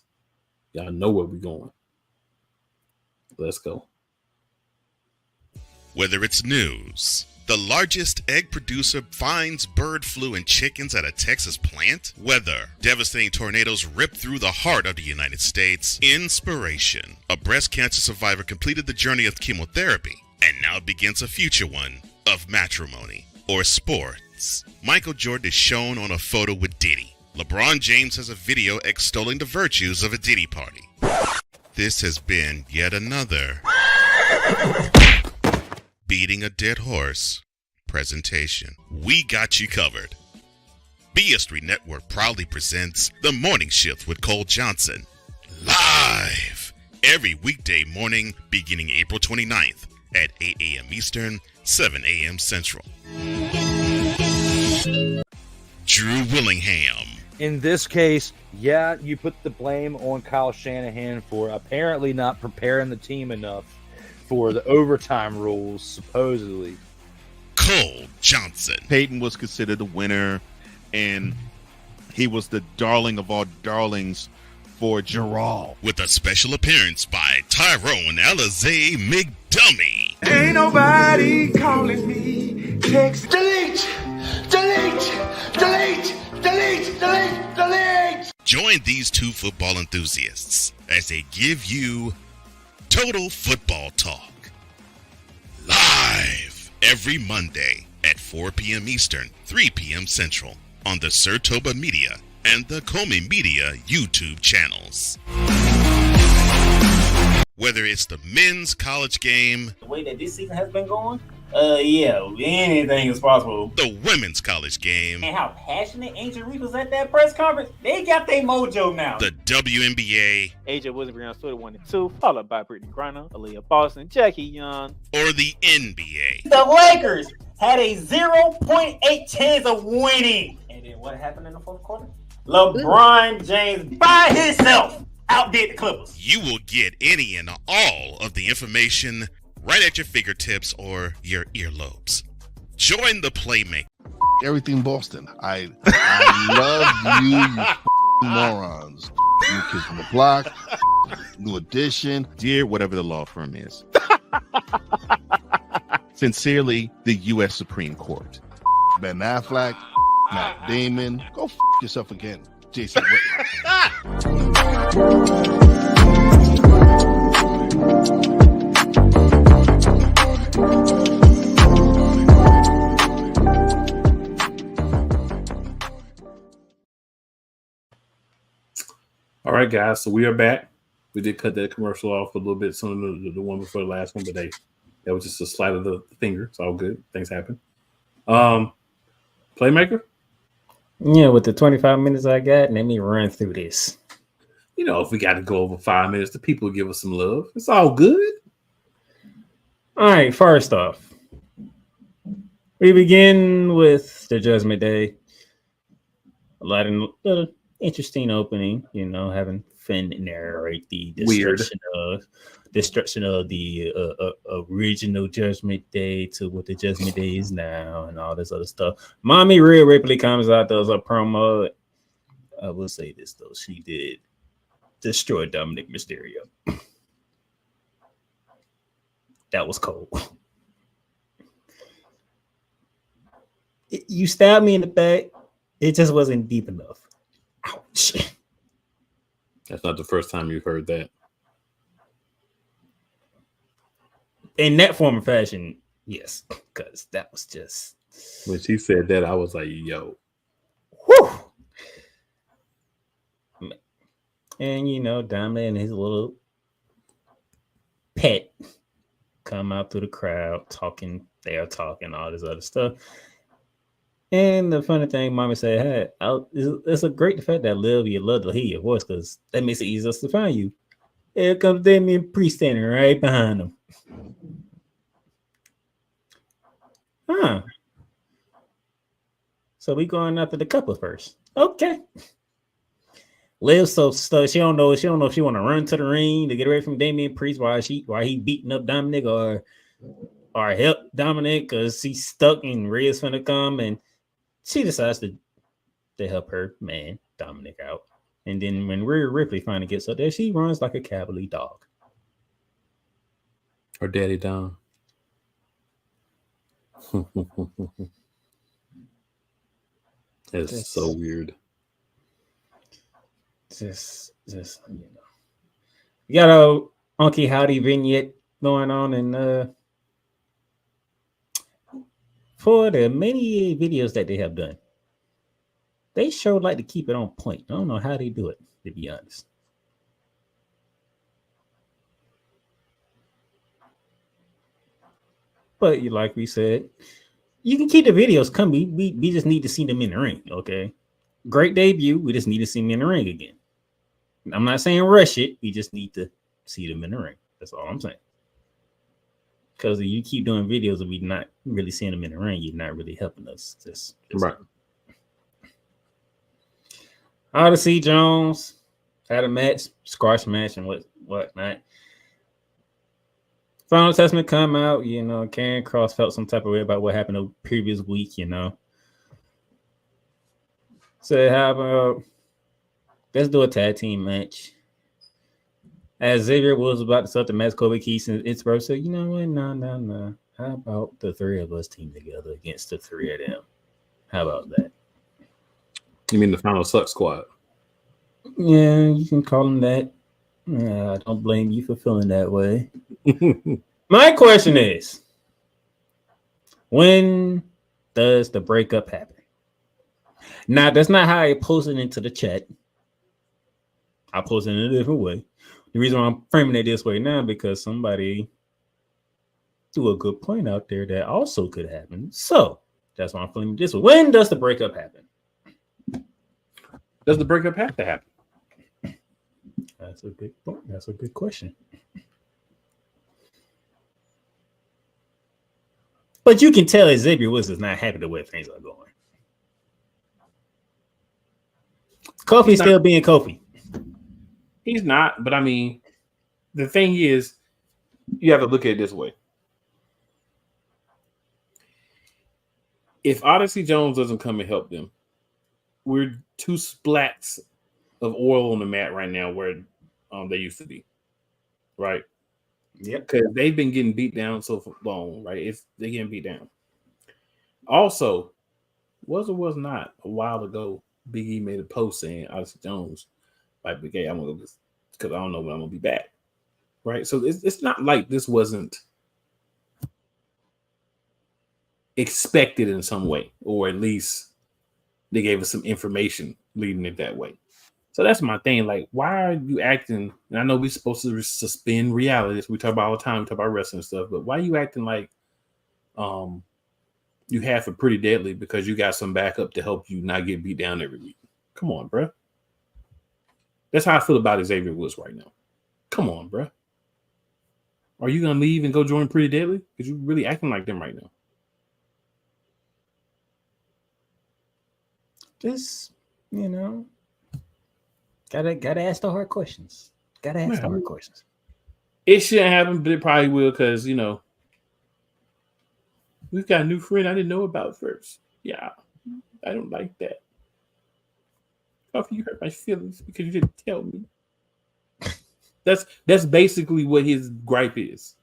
Y'all know where we're going. Let's go. Whether it's news, the largest egg producer finds bird flu in chickens at a Texas plant, weather, devastating tornadoes rip through the heart of the United States, inspiration, a breast cancer survivor completed the journey of chemotherapy, and now begins a future one of matrimony or sports. Michael Jordan is shown on a photo with Diddy. LeBron James has a video extolling the virtues of a Diddy party. This has been yet another beating a dead horse presentation. We got you covered. BS3 Network proudly presents The Morning Shift with Cole Johnson, live every weekday morning beginning April 29th at 8 a.m. Eastern, 7 a.m. Central. Drew Willingham. In this case, yeah, you put the blame on Kyle Shanahan for apparently not preparing the team enough for the overtime rules, supposedly. Cole Johnson. Peyton was considered the winner, and he was the darling of all darlings for Gerald. With a special appearance by Tyrone Alizé McDummy. Ain't nobody calling me. Text delete, delete, delete, delete, delete, delete. Join these two football enthusiasts as they give you total football talk. Live every Monday at 4 p.m. Eastern, 3 p.m. Central on the Sertoba Media and the Comey Media YouTube channels. Whether it's the men's college game, the way that this season has been going, yeah, anything is possible. The women's college game, And how passionate Angel Reese was at that press conference, they got their mojo now. The WNBA, AJ Wilson on Twitter 1 and 2, followed by Brittany Griner, Aaliyah Boston, Jackie Young, or the NBA. The Lakers had a 0.8 chance of winning. And then what happened in the fourth quarter? LeBron James by himself outdid the Clippers. You will get any and all of the information right at your fingertips or your earlobes. Join the Playmaker. Everything Boston. I love you morons. New Kids on the Block, New Edition, dear whatever the law firm is. Sincerely, the U.S. Supreme Court. Ben Affleck, Matt Damon, go yourself again. Jason Whitlock. All right, guys. So we are back. We did cut that commercial off a little bit sooner than the one before the last one, but that was just a slide of the finger. It's all good. Things happen. Playmaker? Yeah, with the 25 minutes I got, let me run through this. You know, if we got to go over 5 minutes, the people will give us some love. It's all good. All right, first off, we begin with the Judgment Day. A lot of interesting opening, you know, having Finn narrate the destruction of the original Judgment Day to what the Judgment Day is now, and all this other stuff. Mommy Rhea Ripley comes out, does a promo. I will say this though, she did destroy Dominic Mysterio. That was cold. You stabbed me in the back. It just wasn't deep enough. Ouch. That's not the first time you've heard that. In that form of fashion, yes, because that was just... When she said that, I was like, yo. Whew. And, you know, Dominic and his little pet come out through the crowd, talking, they're talking, all this other stuff. And the funny thing, Mommy said, hey, it's a great fact that you love to hear your voice because that makes it easier to find you. Here comes Damian Priest standing right behind him. Huh. So we going after the couple first. Okay. Liv so stuck. She don't know if she want to run to the ring to get away from Damian Priest while he beating up Dominic or help Dominic because he's stuck and Rhea's finna come, and she decides to help her man Dominic out. And then when Rhea Ripley finally gets up there, she runs like a cavalier dog. Her daddy Dom. That's so weird. Just you know. You got a Unky Howdy vignette going on, and for the many videos that they have done, they sure like to keep it on point. I don't know how they do it, to be honest. But like we said, you can keep the videos coming. We just need to see them in the ring, okay? Great debut. We just need to see them in the ring again. I'm not saying rush it. We just need to see them in the ring. That's all I'm saying. Because if you keep doing videos and we not really seeing them in the ring, you're not really helping us. Just right. Odyssey Jones had a match, squash match, and whatnot. Final Testament come out, you know, Karen Cross felt some type of way about what happened the previous week, you know. So how about let's do a tag team match. As Xavier was about to start the match, Kobe Keith and Innsbruck said, you know what, no. How about the three of us team together against the three of them? How about that? You mean the Final Suck Squad? Yeah, you can call them that. I don't blame you for feeling that way. My question is, when does the breakup happen? Now, that's not how I posted into the chat. I posted it in a different way. The reason why I'm framing it this way now because somebody threw a good point out there that also could happen. So that's why I'm framing it this way. When does the breakup happen? Does the breakup have to happen? That's a good point. That's a good question. But you can tell Xavier Woods is not happy the way things are going. Kofi's still being Kofi. He's not, but I mean, the thing is, you have to look at it this way. If Odyssey Jones doesn't come and help them, we're two splats of oil on the mat right now where they used to be, right? Yep. Because they've been getting beat down so long, right? They're getting beat down. Also, was or was not a while ago, Big E made a post saying Odyssey Jones like, "Okay, I'm gonna go because I don't know when I'm gonna be back." Right, so it's not like this wasn't expected in some way, or at least they gave us some information leading it that way. So that's my thing. Like, why are you acting? And I know we're supposed to suspend reality. We talk about all the time. We talk about wrestling stuff, but why are you acting like you have it pretty deadly because you got some backup to help you not get beat down every week? Come on, bro. That's how I feel about Xavier Woods right now. Come on, bro. Are you gonna leave and go join Pretty Deadly? Because you're really acting like them right now. Just, you know, gotta ask the hard questions. Gotta ask the hard questions. It shouldn't happen, but it probably will because, you know, we've got a new friend I didn't know about first. Yeah, I don't like that. Coffee, you hurt my feelings because you didn't tell me. That's basically what his gripe is.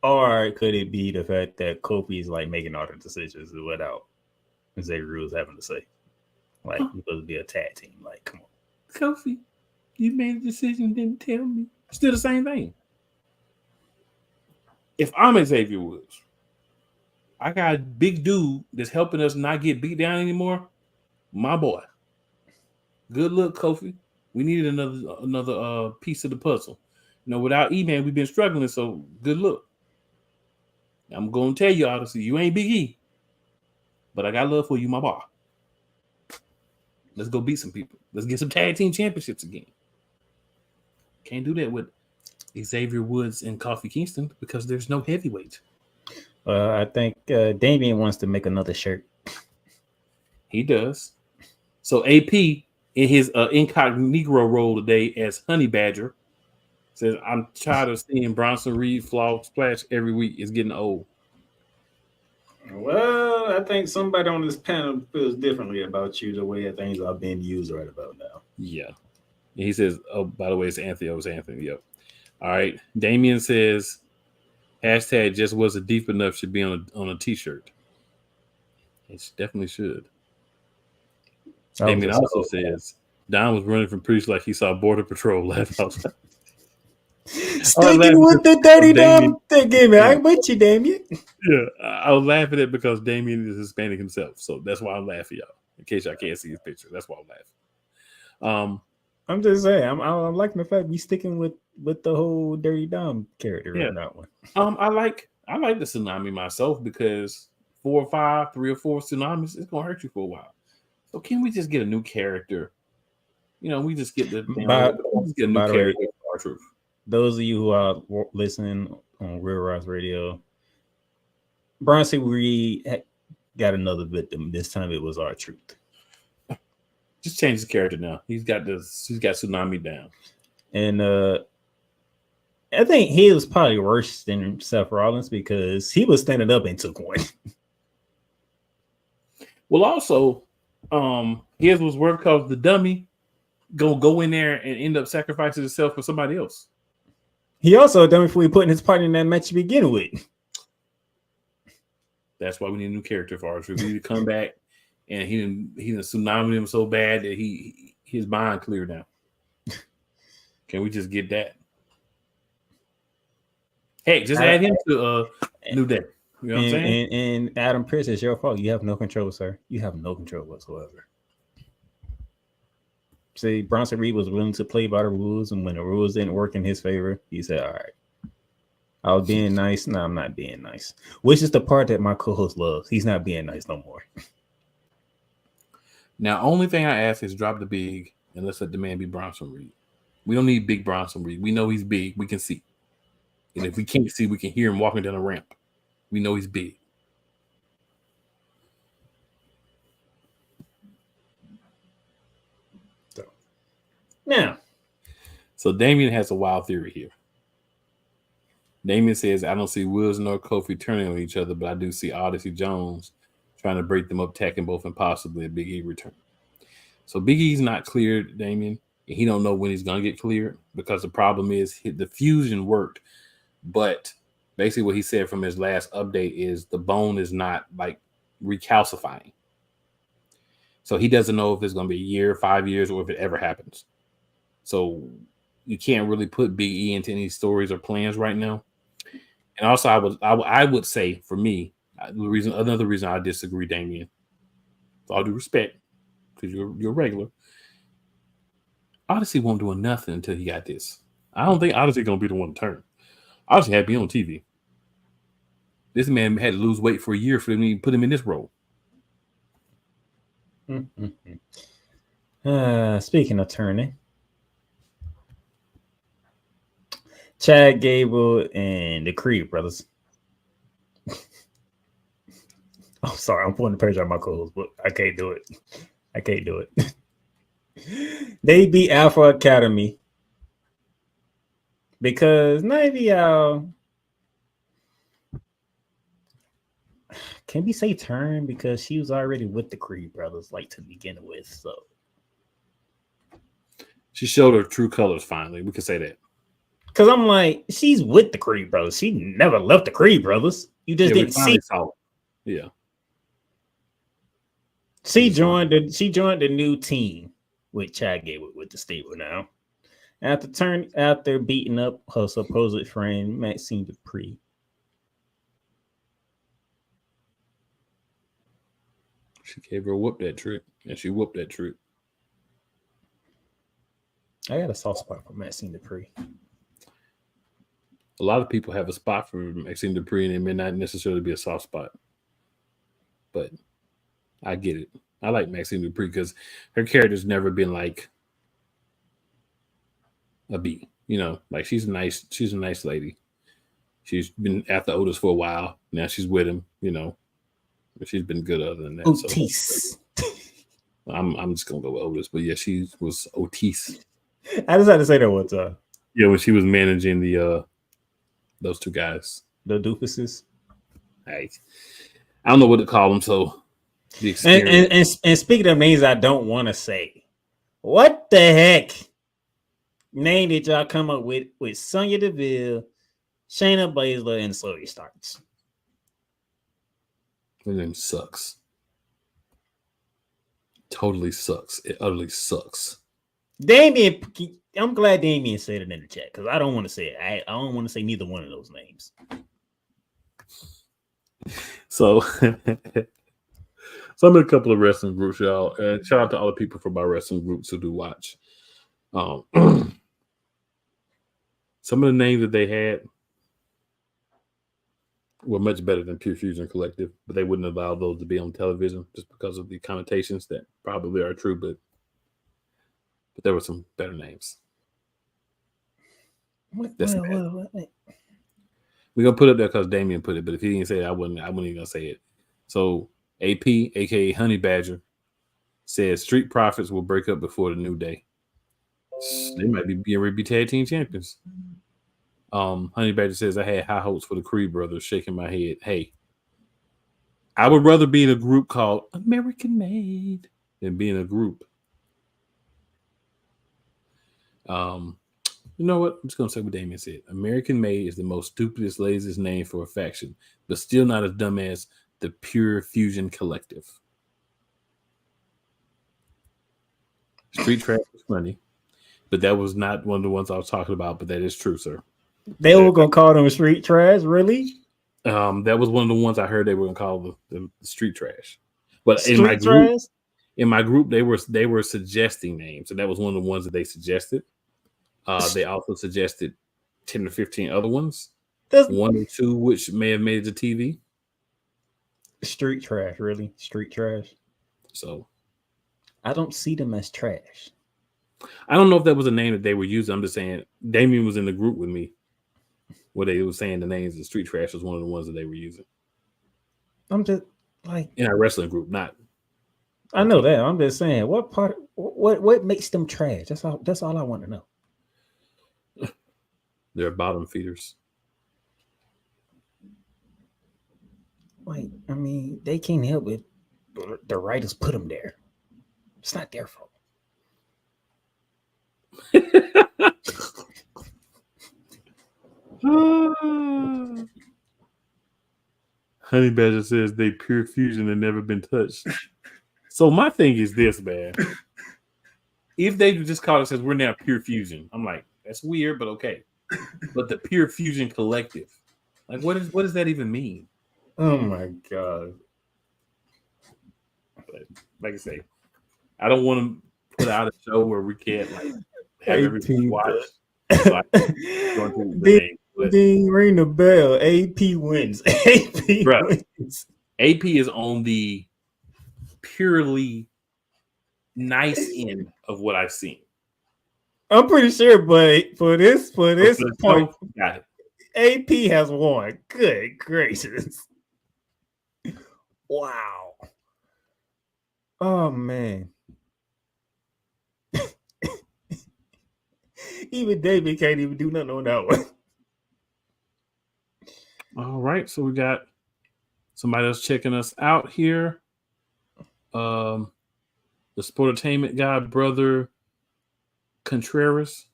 Or could it be the fact that Kofi is like making all the decisions without Xavier Woods having to say? Like, you're supposed to be a tag team. Like, come on. Kofi, you made a decision, didn't tell me. Still the same thing. If I'm Xavier Woods, I got a big dude that's helping us not get beat down anymore. My boy. Good luck, Kofi. We needed another piece of the puzzle. You know, without E-Man, we've been struggling, so good luck. I'm going to tell you, Odyssey, you ain't Big E, but I got love for you, my boy. Let's go beat some people. Let's get some tag team championships again. Can't do that with Xavier Woods and Kofi Kingston because there's no heavyweight. I think Damian wants to make another shirt. He does. So AP, in his incognito role today as Honey Badger, says, I'm tired of seeing Bronson Reed flog splash every week. It's getting old. Well, I think somebody on this panel feels differently about you the way things are being used right about now. Yeah. And he says, oh, by the way, it's Anthony. It was Anthony. Yep. All right. Damien says, hashtag just wasn't deep enough should be on a t-shirt. It definitely should. Damien also says, Don was running from Priest like he saw Border Patrol laugh outside. Sticking with the dirty dumb thing, I'm with you, Damien. Yeah, I was laughing at it because Damien is Hispanic himself, so that's why I'm laughing, y'all. In case y'all can't see his picture, that's why I'm laughing. I'm just saying, I'm liking the fact we sticking with the whole dirty dumb character in that one. I like the tsunami myself because 3 or 4 tsunamis, it's gonna hurt you for a while. So can we just get a new character? You know, we just get get a new character for our truth. Those of you who are listening on Real Ross Radio, Bronson Reed got another victim. This time it was R-Truth. Just change his character now. He's got Tsunami down. And I think he was probably worse than Seth Rollins because he was standing up and took one. Well, also, his was worse because the dummy go in there and end up sacrificing himself for somebody else. He also done before he put his partner in that match to begin with. That's why we need a new character for R-Truth. We need to come back, and he didn't tsunami him so bad that his mind cleared now. Can we just get that? Hey, just add him to New Day. You know what I'm saying? And Adam Pearce, it's your fault. You have no control, sir. You have no control whatsoever. See, Bronson Reed was willing to play by the rules, and when the rules didn't work in his favor, he said, all right, I was being nice. No, I'm not being nice. Which is the part that my co-host loves. He's not being nice no more. Now, only thing I ask is drop the big and let's let the man be Bronson Reed. We don't need big Bronson Reed. We know he's big. We can see. And if we can't see, we can hear him walking down a ramp. We know he's big. Now, so Damien has a wild theory here. Damien says, I don't see Wills nor Kofi turning on each other, but I do see Odyssey Jones trying to break them up, attacking both and possibly a Big E return. So Big E's not cleared, Damien. And he don't know when he's going to get cleared because the problem is the fusion worked. But basically what he said from his last update is the bone is not like recalcifying. So he doesn't know if it's going to be a year, 5 years, or if it ever happens. So you can't really put Big E into any stories or plans right now. And also, I would say for me, another reason I disagree, Damian, with all due respect, because you're regular. Odyssey won't do nothing until he got this. I don't think Odyssey gonna be the one to turn. Odyssey had to be on TV. This man had to lose weight for a year for me to put him in this role. Speaking of turning, Chad Gable and the Creed brothers. I'm sorry, I'm pulling the page out of my clothes, but I can't do it. They beat Alpha Academy because maybe y'all can we say turn because she was already with the Creed brothers like to begin with, so she showed her true colors finally. We could say that. Because I'm like, she's with the Creed brothers. She never left the Creed brothers. You just didn't see. Yeah. She joined the new team with Chad Gable with the stable now. After beating up her supposed friend Maxine Dupree. She gave her a whoop that trick, and she whooped that trick. I got a soft spot for Maxine Dupree. A lot of people have a spot for Maxine Dupree, and it may not necessarily be a soft spot. But I get it. I like Maxine Dupree because her character's never been like a B. You know, like she's a nice lady. She's been after Otis for a while. Now she's with him, you know. But she's been good other than that. Otis. So I'm just gonna go with Otis. But yeah, she was Otis. I just had to say that one time. Yeah, when she was managing the those two guys. The doofuses. Hey, I don't know what to call them, so the experience. And speaking of names I don't want to say, what the heck name did y'all come up with Sonya Deville, Shayna Baszler, and Zoe Starks? Her name sucks. Totally sucks. It utterly sucks. Damien, I'm glad Damien said it in the chat because I don't want to say it. I don't want to say neither one of those names. So I'm in a couple of wrestling groups, y'all. And shout out to all the people from my wrestling groups who do watch. Some of the names that they had were much better than Pure Fusion Collective, but they wouldn't allow those to be on television just because of the connotations that probably are true, but there were some better names. What? We're gonna put it there because Damien put it, but if he didn't say it, I wouldn't even gonna say it. So AP, aka Honey Badger, says Street Profits will break up before the New Day. They might be getting ready to be tag team champions. Honey Badger says I had high hopes for the Creed brothers, shaking my head. Hey, I would rather be in a group called American Made than be in a group. You know what? I'm just gonna say what Damien said. American Made is the most stupidest, laziest name for a faction, but still not as dumb as the Pure Fusion Collective. Street Trash was funny, but that was not one of the ones I was talking about. But that is true, sir. They were gonna call them Street Trash, really? That was one of the ones I heard they were gonna call the Street Trash. But Street in my group, they were suggesting names, and that was one of the ones that they suggested. They also suggested 10 or 15 other ones. One or two which may have made it to TV. Street Trash, really? Street Trash. So I don't see them as trash. I don't know if that was a name that they were using. I'm just saying Damien was in the group with me where they were saying the names of Street Trash was one of the ones that they were using. I'm just like in our wrestling group, not. I know that. I'm just saying what makes them trash? That's all I want to know. They're bottom feeders. Like, I mean, they can't help it. The writers put them there. It's not their fault. Honey Badger says they pure fusion and never been touched. So my thing is this, man. If they just call it says we're now pure fusion, I'm like, that's weird, but okay. But the Pure Fusion Collective, like, what does that even mean? Oh my god! But like I say, I don't want to put out a show where we can't like have everybody watch. So Ding, ring the bell. AP wins. AP wins. AP is on the purely nice end of what I've seen. I'm pretty sure, but for this point, got it. AP has won. Good gracious! Wow. Oh man. Even David can't even do nothing on that one. All right, so we got somebody else checking us out here. The Sportainment guy, brother Contreras.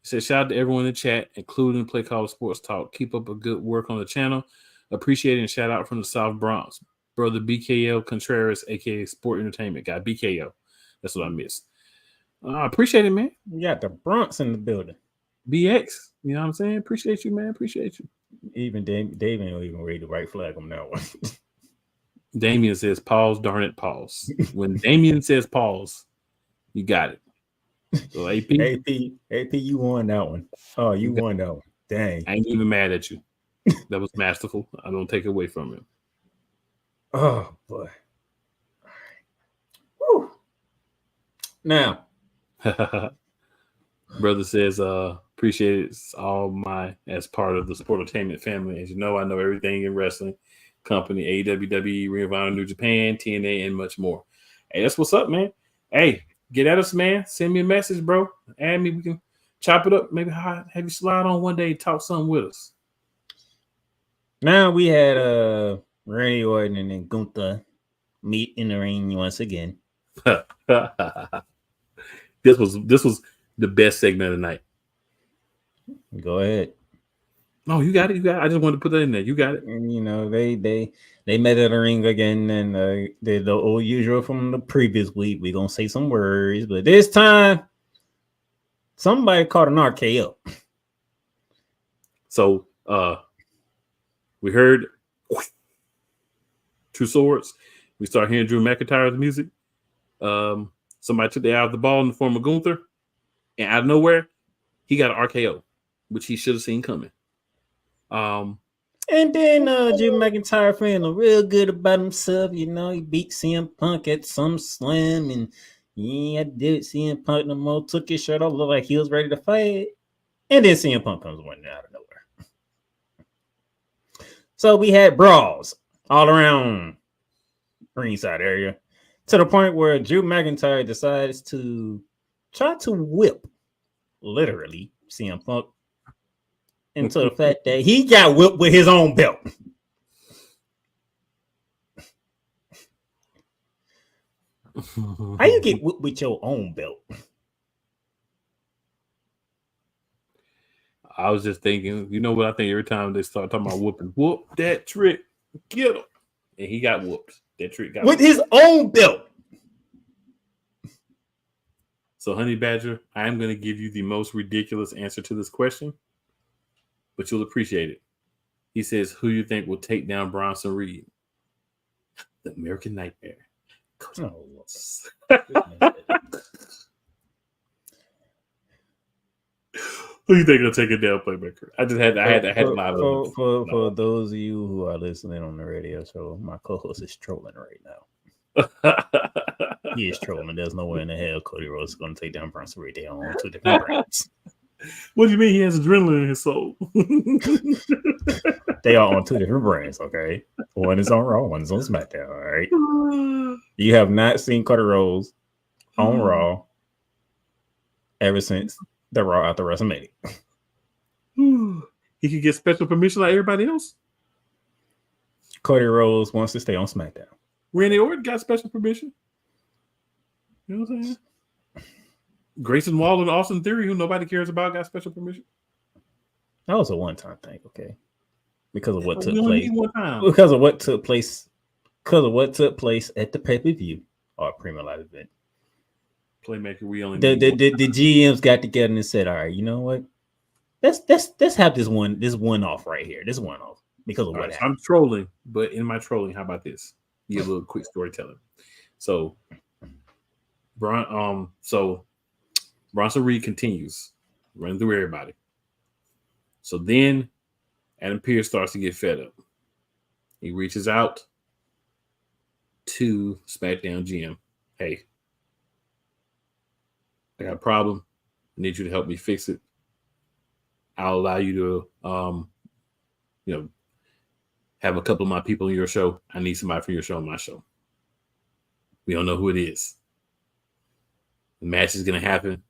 He said, shout out to everyone in the chat, including Play Call Sports Talk. Keep up a good work on the channel. Appreciate it, and shout out from the South Bronx. Brother BKL Contreras, aka Sport Entertainment guy. BKL. That's what I missed. I appreciate it, man. You got the Bronx in the building. BX. You know what I'm saying? Appreciate you, man. Appreciate you. Even David ain't even ready to right flag on that one. Damien says, pause, darn it, pause. When Damien says pause, you got it. So AP, you won that one. Oh, you won that one. Dang. I ain't even mad at you. That was masterful. I don't take it away from him. Oh, boy. Woo. Now. Brother says, appreciate it. It's all as part of the Sportainment family. As you know, I know everything in wrestling. Company, AEW, Ring of Honor, New Japan, TNA, and much more. Hey, that's what's up, man. Hey, get at us, man. Send me a message, bro. Add me. We can chop it up. Maybe have you slide on one day and talk something with us. Now we had Randy Orton and then Gunther meet in the ring once again. This was the best segment of the night. Go ahead. No, you got it. You got it. I just wanted to put that in there. You got it. And, you know, they met at the ring again, and did the old usual from the previous week. We're gonna say some words, but this time somebody caught an RKO. So we heard two swords. We start hearing Drew McIntyre's music. Somebody took the eye of the ball in the form of Gunther, and out of nowhere, he got an RKO, which he should have seen coming. And then Drew McIntyre feeling real good about himself. You know, he beat CM Punk at SummerSlam, and yeah, did CM Punk no more. Took his shirt off, looked like he was ready to fight. And then CM Punk comes running out of nowhere. So we had brawls all around ringside area, to the point where Drew McIntyre decides to try to whip, literally, CM Punk into the fact that he got whipped with his own belt. How you get whipped with your own belt? I was just thinking, you know what I think every time they start talking about whooping, whoop that trick, get him. And he got whooped. That trick got with whooped. his own belt. So, Honey Badger, I am going to give you the most ridiculous answer to this question, but you'll appreciate it. He says, who you think will take down Bronson Reed? The American Nightmare. Oh, who you think will take it down, Playmaker? I had live for those of you who are listening on the radio show, my co-host is trolling right now. He is trolling. There's no way in the hell Cody Rhodes is going to take down Bronson Reed. They own two different brands. What do you mean he has adrenaline in his soul? They are on two different brands, okay? One is on Raw, one is on SmackDown, all right? You have not seen Cody Rhodes on Raw ever since the Raw after WrestleMania. He could get special permission like everybody else. Cody Rhodes wants to stay on SmackDown. Randy Orton got special permission. You know what I'm saying? Grayson Waller and Austin Theory, who nobody cares about, got special permission. That was a one-time thing, okay? because of what We took only place. need one time. Because of what took place. Because of what took place at the pay-per-view or premium live event. Playmaker, we only The need the GMs got together and said, "All right, you know what? Let's have this one off right here. This one off because of All what right, so happened." I'm trolling, but in my trolling, how about this? Give a little quick storytelling. So, Bronson Reed continues running through everybody. So then Adam Pearce starts to get fed up. He reaches out to SmackDown GM. Hey, I got a problem. I need you to help me fix it. I'll allow you to, have a couple of my people on your show. I need somebody from your show on my show. We don't know who it is. The match is going to happen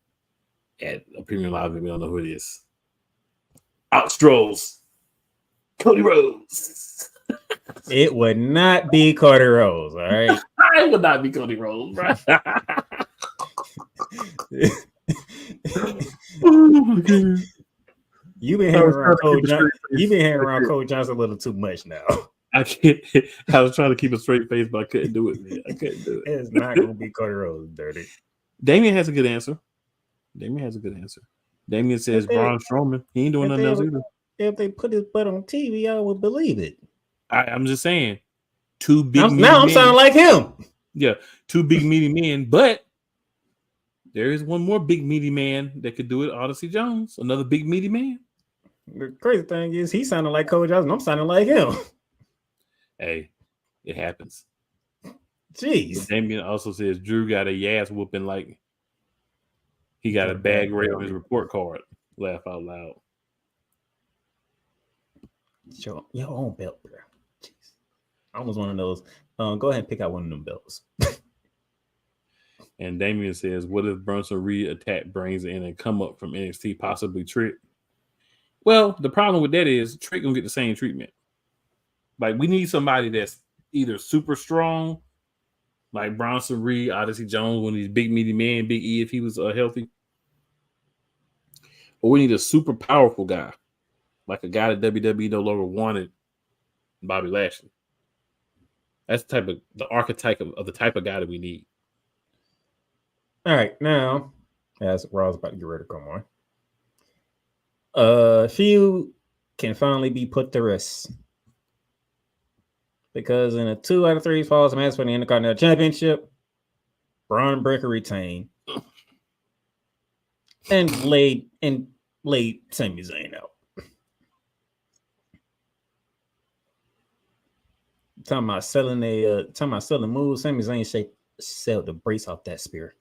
at a premium live event. We don't know who it is. Out strolls Cody Rhodes. It would not be Cody Rhodes, all right? It would not be Cody Rhodes, right? You've been hanging around Cole Johnson a little too much now. I can't. I was trying to keep a straight face, but I couldn't do it, man. I couldn't do it. It's not going to be Cody Rhodes, dirty. Damien has a good answer. Damien says Braun Strowman. He ain't doing nothing else either. If they put his butt on TV, I would believe it. I'm just saying. Two big now I'm sounding like him. Yeah, two big meaty men, but there is one more big meaty man that could do it. Odyssey Jones, another big meaty man. The crazy thing is, he sounded like Cody Johnson. I'm sounding like him. Hey, it happens. Jeez. Damien also says Drew got a ass whooping like he got a bag right on his report card. Laugh out loud. Your own belt, bro. Jeez. I was one of those. Go ahead and pick out one of them belts. And Damien says, what if Bronson Reed attack brings in and come up from NXT, possibly Trick? Well, the problem with that is Trick gonna get the same treatment. Like, we need somebody that's either super strong, like Bronson Reed, Odyssey Jones, one of these big meaty men, Big E if he was healthy. Or we need a super powerful guy, like a guy that WWE no longer wanted, Bobby Lashley. That's the archetype of the type of guy that we need. All right, now, as Raw's about to get ready to come on, feud can finally be put to rest. Because in a 2 out of 3 falls match for the Intercontinental Championship, Braun Breaker retained and laid Sami Zayn out. Talking about selling moves, Sami Zayn sell the brace off that spear.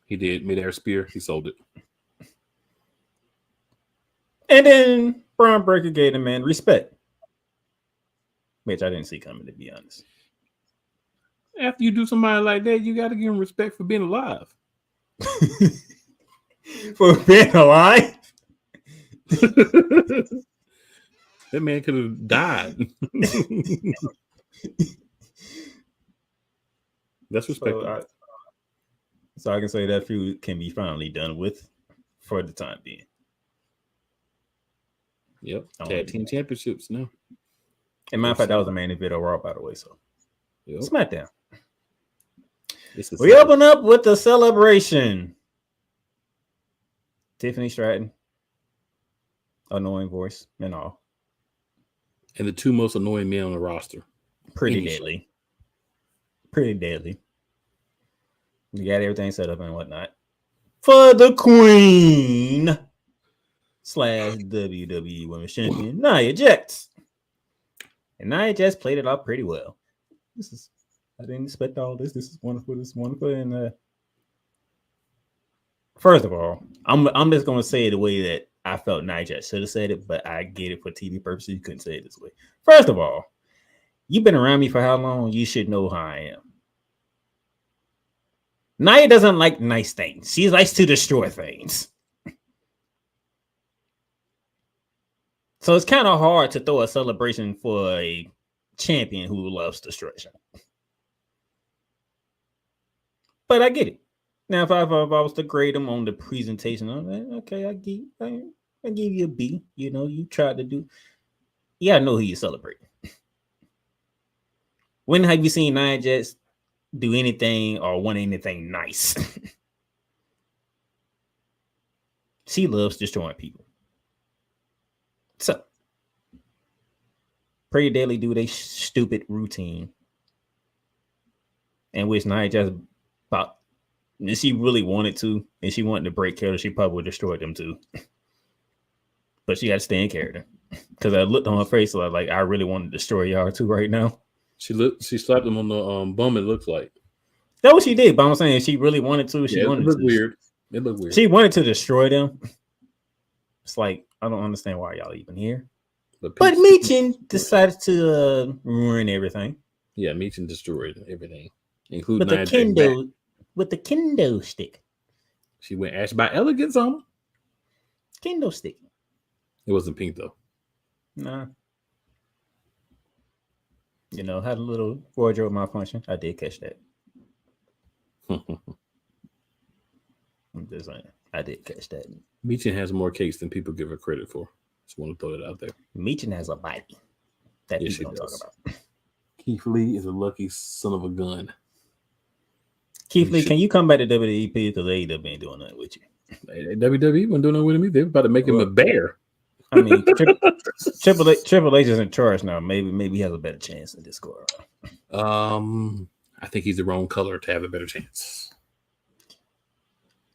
He did midair spear. He sold it. And then Braun Breaker gave the man respect, which I didn't see coming, to be honest. After you do somebody like that, you got to give him respect for being alive. For being alive? That man could have died. That's respectable. So I can say that feud can be finally done with for the time being. Yep. Tag team championships now. And matter of fact, that was a main event of Raw, by the way. So SmackDown. We open up with the celebration. Tiffany Stratton. Annoying voice and all. And the two most annoying men on the roster. Pretty deadly. You got everything set up and whatnot. For the Queen / WWE Women's Champion, Nia Jax. And Nia Jax played it off pretty well. I didn't expect all this. This is wonderful. And first of all, I'm just gonna say it the way that I felt Nia Jax should have said it, but I get it for TV purposes. You couldn't say it this way. First of all, you've been around me for how long? You should know how I am. Nia doesn't like nice things. She likes to destroy things. So it's kind of hard to throw a celebration for a champion who loves destruction. But I get it. Now, if I was to grade him on the presentation, I'm like, okay, I I give you a B. You know, you tried to do. Yeah, I know who you celebrate. When have you seen Nia Jax do anything or want anything nice? She loves destroying people. So, Pretty Daily do they stupid routine, in which Nia Jax about. If she really wanted to, and she wanted to break character, she probably would have destroyed them too. But she got to stay in character. Because I looked on her face like I really want to destroy y'all too right now. She slapped him on the bum. It looks like that's what she did. But I'm saying she really wanted to. She wanted it looked to. Weird. It looked weird. She wanted to destroy them. It's like I don't understand why y'all even here. But Michin decided to ruin everything. Yeah, Michin destroyed everything, including with the kendo stick. She went Ash by Elegance on him. Kendo stick. It wasn't pink though. Nah. You know, had a little wardrobe malfunction. I did catch that. I'm just saying. I did catch that. Michin has more cakes than people give her credit for. Just want to throw it out there. Michin has a body that people don't talk about. Keith Lee is a lucky son of a gun. Keith Lee, can you come back to WWE because AEW ain't doing nothing with you? WWE wasn't doing nothing with me. They're about to make him a bear. I mean, Triple H is in charge now. Maybe he has a better chance in this score. I think he's the wrong color to have a better chance.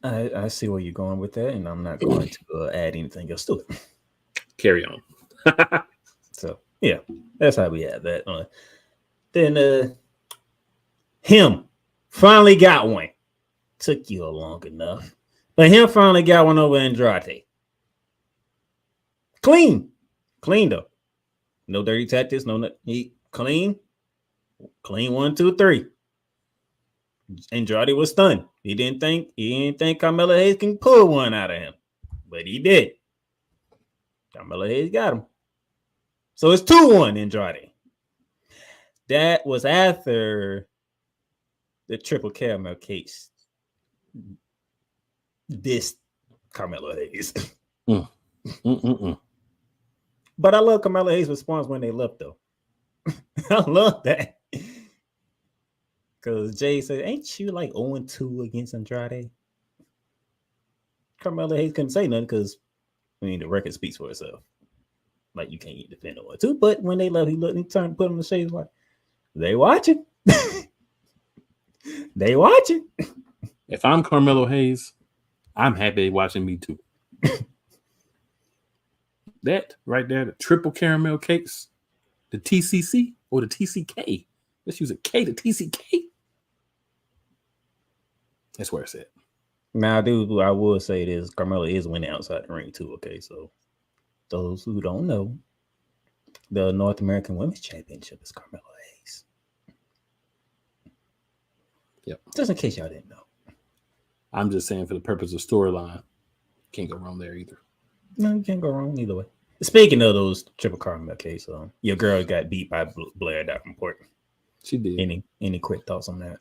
I see where you're going with that, and I'm not going to add anything else to it. Carry on. So yeah, that's how we have that. Then him finally got one. Took you long enough, but him finally got one over Andrade. Clean though. No dirty tactics. He clean. 1, 2, 3. Andrade was stunned. He didn't think Carmelo Hayes can pull one out of him, but he did. Carmelo Hayes got him. So it's 2-1 Andrade. That was after the triple caramel case. This Carmelo Hayes. But I love Carmelo Hayes' response when they left, though. I love that. Because Jay said, ain't you like 0-2 against Andrade? Carmelo Hayes couldn't say nothing because, I mean, the record speaks for itself. Like, you can't defend 0-2. But when they left, he turned, put him in the shades like, they watching. They watching. If I'm Carmelo Hayes, I'm happy watching me too. That right there, the triple caramel cakes, the TCC or the TCK. Let's use a K to TCK. That's where it's at. Now, dude, I will say this: Carmelo is winning outside the ring too. Okay, so those who don't know, the North American Women's Championship is Carmelo Hayes. Yep. Just in case y'all didn't know. I'm just saying for the purpose of storyline, can't go wrong there either. No, you can't go wrong either way. Speaking of those triple caramel case, your girl got beat by Blair Davenport. She did. Any quick thoughts on that?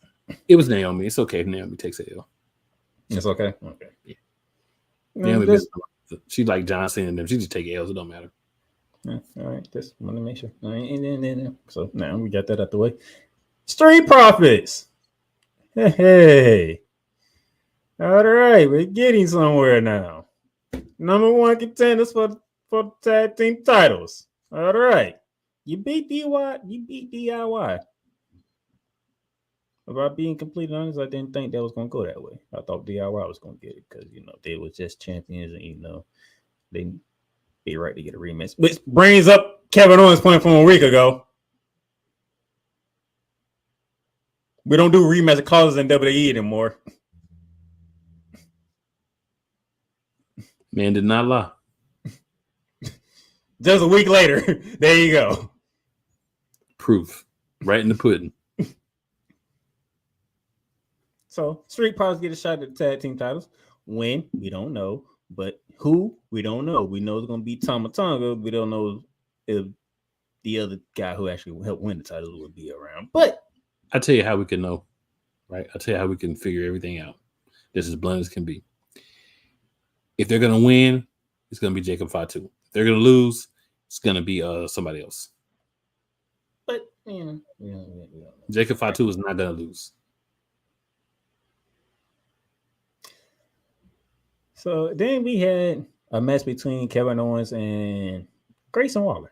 It was Naomi. It's okay if Naomi takes a L. It's okay. Okay. Yeah. Naomi, she like John Cena and them. She just take L's. It don't matter. Yeah, all right. Just want to make sure. All right. So now we got that out the way. Street Profits. Hey. All right. We're getting somewhere now. Number 1 contenders for the tag team titles. All right. You beat DIY. You beat DIY. About being completely honest, I didn't think that was going to go that way. I thought DIY was going to get it because, they were just champions and, they'd be right to get a rematch. Which brings up Kevin Owens' point from a week ago. We don't do rematch clauses in WWE anymore. Man did not lie. Just a week later, there you go. Proof. Right in the pudding. So, Street Profits get a shot at the tag team titles. When? We don't know. But who? We don't know. We know it's going to be Tama Tonga. We don't know if the other guy who actually helped win the titles will be around. But I'll tell you how we can know. Right? I'll tell you how we can figure everything out. This is blunt as can be. If they're going to win, it's going to be Jacob Fatu. If they're going to lose, it's going to be somebody else. But Jacob Fatu is not going to lose. So then we had a match between Kevin Owens and Grayson Waller.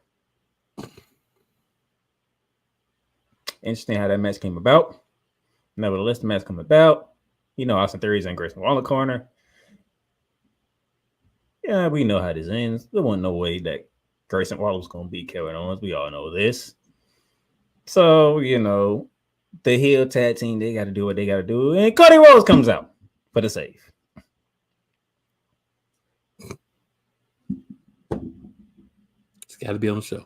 Interesting how that match came about. Nevertheless, the match came about. Austin Theory's in Grayson Waller corner. Yeah, we know how this ends. There wasn't no way that Grayson Waller was going to beat Kevin Owens. We all know this. So, the heel tag team, they got to do what they got to do. And Cody Rhodes comes out for the save. It's got to be on the show.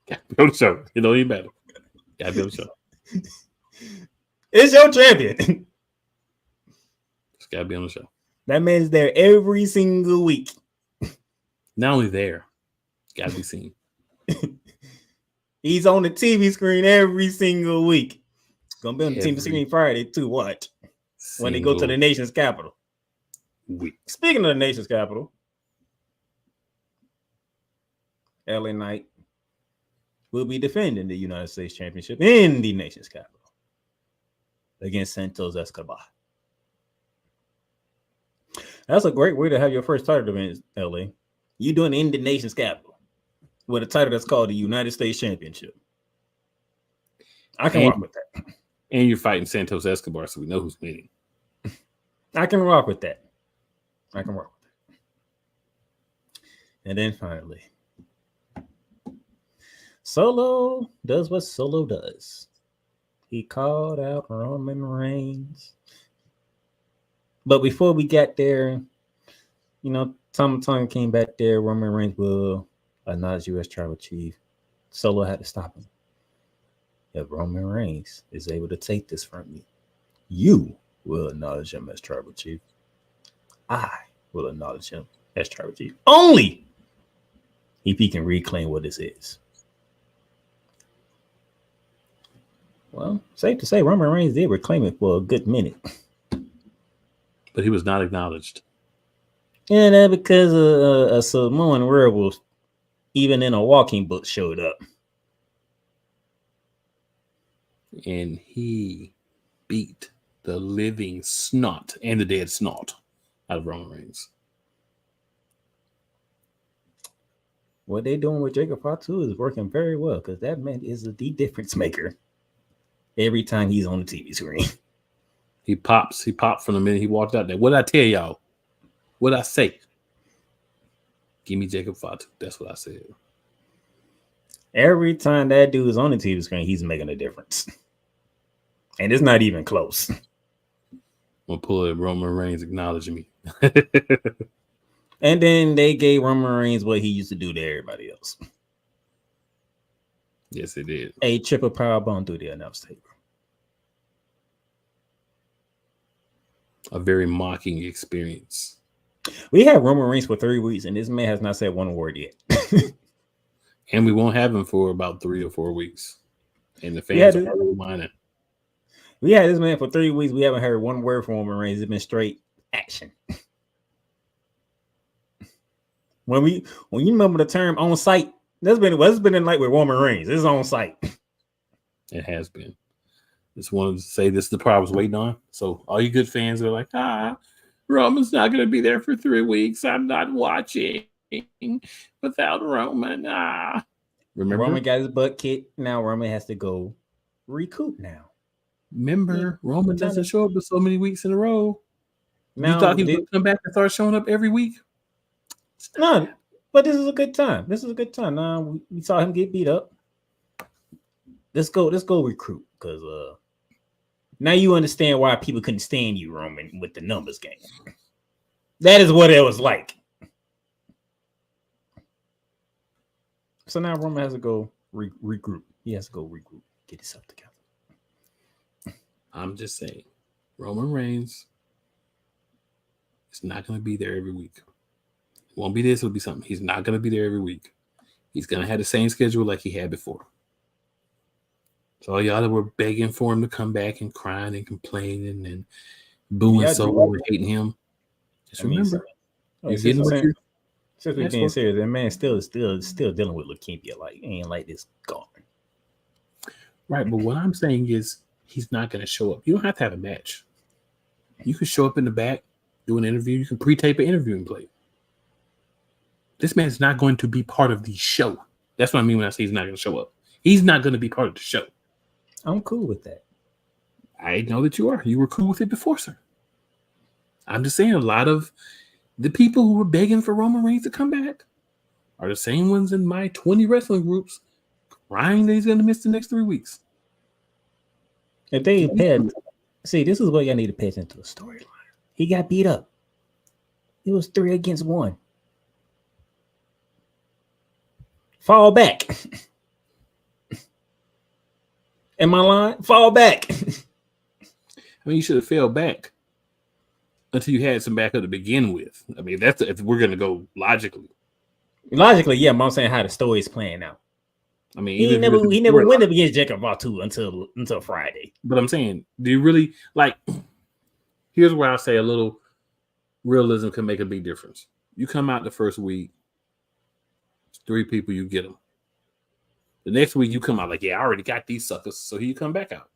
Got to be on the show. It don't even matter. Got to be on the show. It's your champion. It's got to be on the show. That man's there every single week. Not only there, got to be seen. He's on the TV screen every single week. Gonna be on the TV screen Friday too. Watch when they go to the nation's capital. Week. Speaking of the nation's capital, LA Knight will be defending the United States Championship in the nation's capital against Santos Escobar. That's a great way to have your first title event, LA. You doing it in the nation's capital with a title that's called the United States Championship. I can rock with that. And you're fighting Santos Escobar, so we know who's winning. I can rock with that. And then finally, Solo does what Solo does. He called out Roman Reigns. But before we got there, Tom came back there. Roman Reigns will acknowledge you as tribal chief. Solo had to stop him. If Roman Reigns is able to take this from you, you will acknowledge him as tribal chief. I will acknowledge him as tribal chief. Only if he can reclaim what this is. Well, safe to say Roman Reigns did reclaim it for a good minute. But he was not acknowledged. Yeah, that because a Samoan werewolf, even in a walking book, showed up. And he beat the living snot and the dead snot out of Roman Reigns. What they're doing with Jacob Fatu is working very well because that man is the difference maker every time he's on the TV screen. He popped from the minute he walked out there. What did I tell y'all? What did I say? Give me Jacob Fatu. That's what I said. Every time that dude is on the TV screen, he's making a difference. And it's not even close. I'm going to pull it. Roman Reigns acknowledging me. And then they gave Roman Reigns what he used to do to everybody else. Yes, it did. A triple powerbomb through the announce table. A very mocking experience. We had Roman Reigns for 3 weeks, and this man has not said one word yet. And we won't have him for about 3 or 4 weeks. And the fans are really whining. We had this man for 3 weeks. We haven't heard one word from Roman Reigns. It's been straight action. When you remember the term on site, what's been in like with Roman Reigns. It's on site. It has been. Just wanted to say this is the part I was waiting on. So all you good fans are like, Roman's not going to be there for 3 weeks. I'm not watching without Roman. Remember? Roman got his butt kicked. Now Roman has to go recoup now. Remember, Roman doesn't show up for so many weeks in a row. Now, you thought he would come back and start showing up every week? No, but this is a good time. Now we saw him get beat up. Let's go recruit because now you understand why people couldn't stand you, Roman, with the numbers game. That is what it was like. So now Roman has to go regroup. He has to go regroup, get himself together. I'm just saying, Roman Reigns is not going to be there every week. It won't be this, it'll be something. He's not going to be there every week. He's going to have the same schedule like he had before. So all y'all that were begging for him to come back and crying and complaining and booing Solo and hating him, just remember, You're getting what you're. Since we're being serious, that man still dealing with leukemia. Like, he ain't like this gone. Right, but what I'm saying is he's not going to show up. You don't have to have a match. You can show up in the back, do an interview. You can pre-tape an interview and play. This man's not going to be part of the show. That's what I mean when I say he's not going to show up. He's not going to be part of the show. I'm cool with that. I know that you are. You were cool with it before, sir. I'm just saying a lot of the people who were begging for Roman Reigns to come back are the same ones in my 20 wrestling groups crying that he's going to miss the next 3 weeks. If they had, see, this is what y'all need to pay attention to the storyline. He got beat up. It was 3 against 1. Fall back. Am I lying? Fall back. I mean, you should have fell back until you had some backup to begin with. I mean, that's if we're going to go logically. Logically, yeah, but I'm saying how the story is playing out. I mean, he never went up against Jacob Vatu until Friday. But I'm saying, do you really like? Here's where I say a little realism can make a big difference. You come out the first week, it's 3 people, you get them. The next week you come out like, yeah, I already got these suckers, so here you come back out.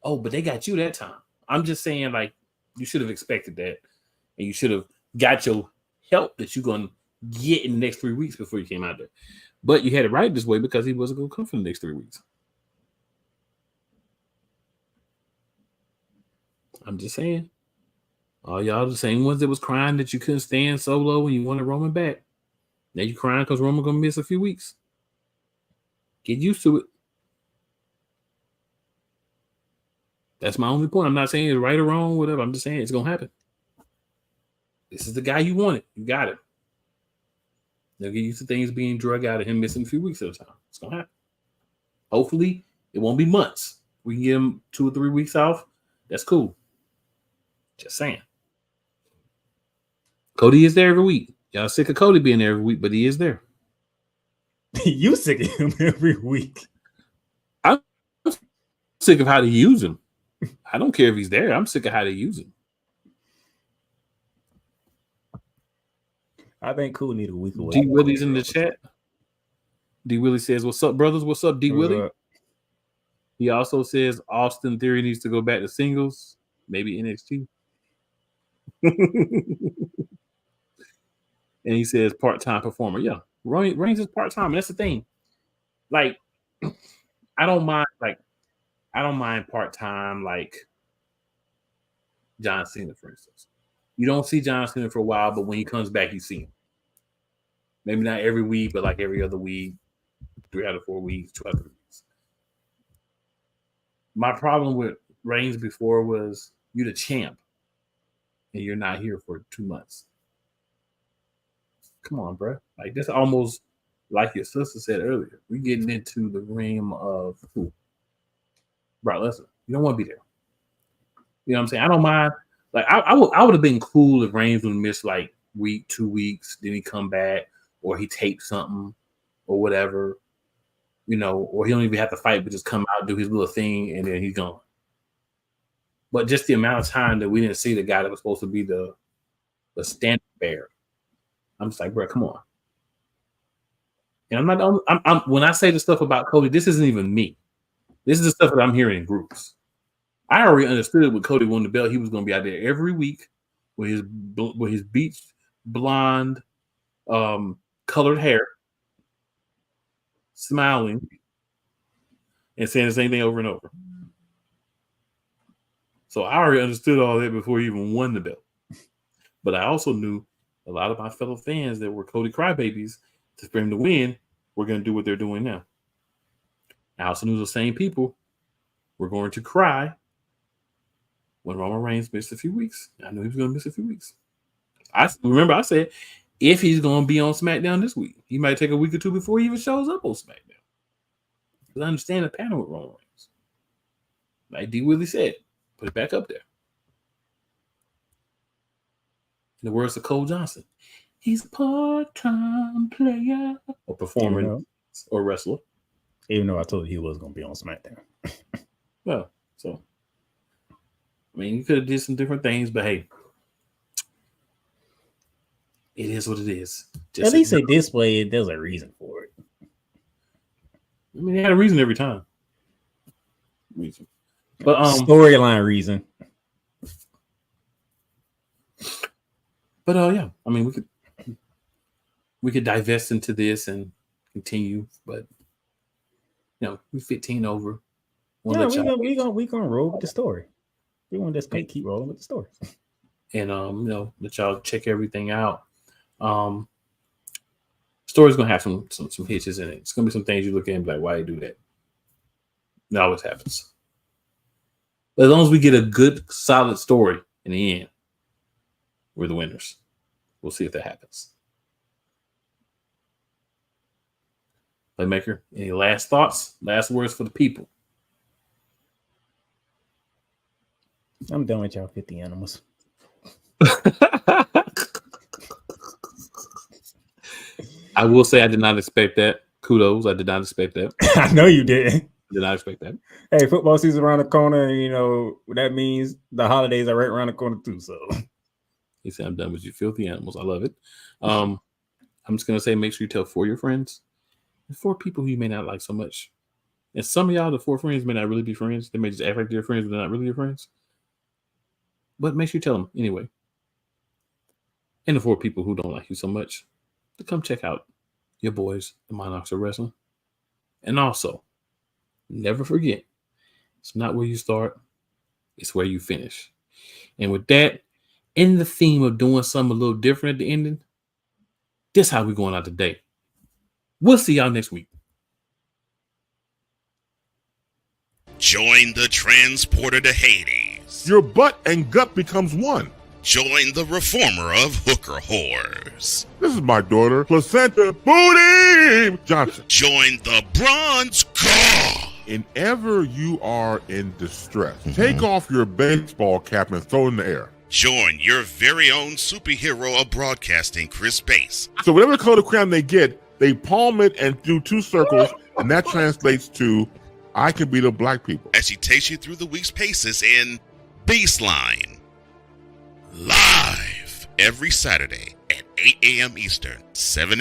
Oh, but they got you that time. I'm just saying, like, you should have expected that, and you should have got your help that you're going to get in the next 3 weeks before you came out there. But you had it right this way because he wasn't going to come for the next 3 weeks. I'm just saying. All y'all the same ones that was crying that you couldn't stand Solo when you wanted Roman back. Now you crying because Roman going to miss a few weeks. Get used to it. That's my only point. I'm not saying it's right or wrong, whatever. I'm just saying it's going to happen. This is the guy you wanted. You got it. They'll get used to things being drug out of him missing a few weeks at a time. It's going to happen. Hopefully, it won't be months. We can give him 2 or 3 weeks off. That's cool. Just saying. Cody is there every week. Y'all sick of Cody being there every week, but he is there. You sick of him every week. I'm sick of how they use him. I don't care if he's there. I'm sick of how they use him. I think Cool need a week away. D Willie's in the chat. D Willie says, "What's up, brothers? What's up, D Willie?" He also says Austin Theory needs to go back to singles, maybe NXT. And he says part-time performer. Yeah, Reigns is part-time, and that's the thing. Like, I don't mind part-time, like John Cena, for instance. You don't see John Cena for a while, but when he comes back, you see him. Maybe not every week, but like every other week, 3 out of 4 weeks, 2 out of 3 weeks. My problem with Reigns before was you're the champ, and you're not here for 2 months. Come on, bro. Like, that's almost like your sister said earlier. We're getting into the realm of who? Brock Lesnar. You don't want to be there. You know what I'm saying? I don't mind. Like, I would have been cool if Reigns would miss like week, 2 weeks, then he come back, or he taped something, or whatever, you know, or he don't even have to fight, but just come out, do his little thing, and then he's gone. But just the amount of time that we didn't see the guy that was supposed to be the standard bearer, I'm just like, bro, come on. And I'm not. I'm when I say the stuff about Cody, this isn't even me. This is the stuff that I'm hearing in groups. I already understood when Cody won the belt, he was going to be out there every week with his beach blonde, colored hair, smiling, and saying the same thing over and over. So I already understood all that before he even won the belt. But I also knew a lot of my fellow fans that were Cody crybabies for him to win were going to do what they're doing now. I also knew the same people were going to cry when Roman Reigns missed a few weeks. I knew he was going to miss a few weeks. I remember I said, if he's going to be on SmackDown this week, he might take a week or 2 before he even shows up on SmackDown. Because I understand the pattern with Roman Reigns. Like D. Willie said, put it back up there. In the words of Cole Johnson, he's a part-time player or performer or wrestler. Even though I told you he was going to be on SmackDown. Well, so, I mean, you could have did some different things, but hey, It is what it is. At least they display it. There's a reason for it. I mean, they had a reason every time. But storyline reason. But yeah, I mean, we could divest into this and continue, but we're 15 over. We gonna roll with the story. We want to just keep rolling with the story. And let y'all check everything out. Story's gonna have some hitches in it. It's gonna be some things you look at and be like, why you do that? It always happens. But as long as we get a good, solid story in the end, we're the winners. We'll see if that happens. Playmaker, any last thoughts? Last words for the people? I'm done with y'all 50 animals. I will say I did not expect that. Kudos. I did not expect that. I know you didn't. Did not expect that. Hey, football season around the corner. That means the holidays are right around the corner too. So he said, I'm done with you filthy animals. I love it. I'm just going to say, make sure you tell 4 of your friends and 4 people who you may not like so much. And some of y'all, the 4 friends may not really be friends. They may just act like they're friends, but they're not really your friends. But make sure you tell them anyway. And the 4 people who don't like you so much to come check out your boys, the Monarchs of Wrestling. And also, never forget, it's not where you start, it's where you finish. And with that, in the theme of doing something a little different at the ending, this is how we're going out today. We'll see y'all next week. Join the transporter to Hades. Your butt and gut becomes one. Join the reformer of hooker whores. This is my daughter, Placenta Booty Johnson. Join the bronze car. Whenever you are in distress, take off your baseball cap and throw it in the air. Join your very own superhero of broadcasting, Chris Bey. So whatever color crown they get, they palm it and do 2 circles, and that translates to, I can beat up black people. As she takes you through the week's paces in Baseline. Live every Saturday at 8 a.m. Eastern, 7 a.m.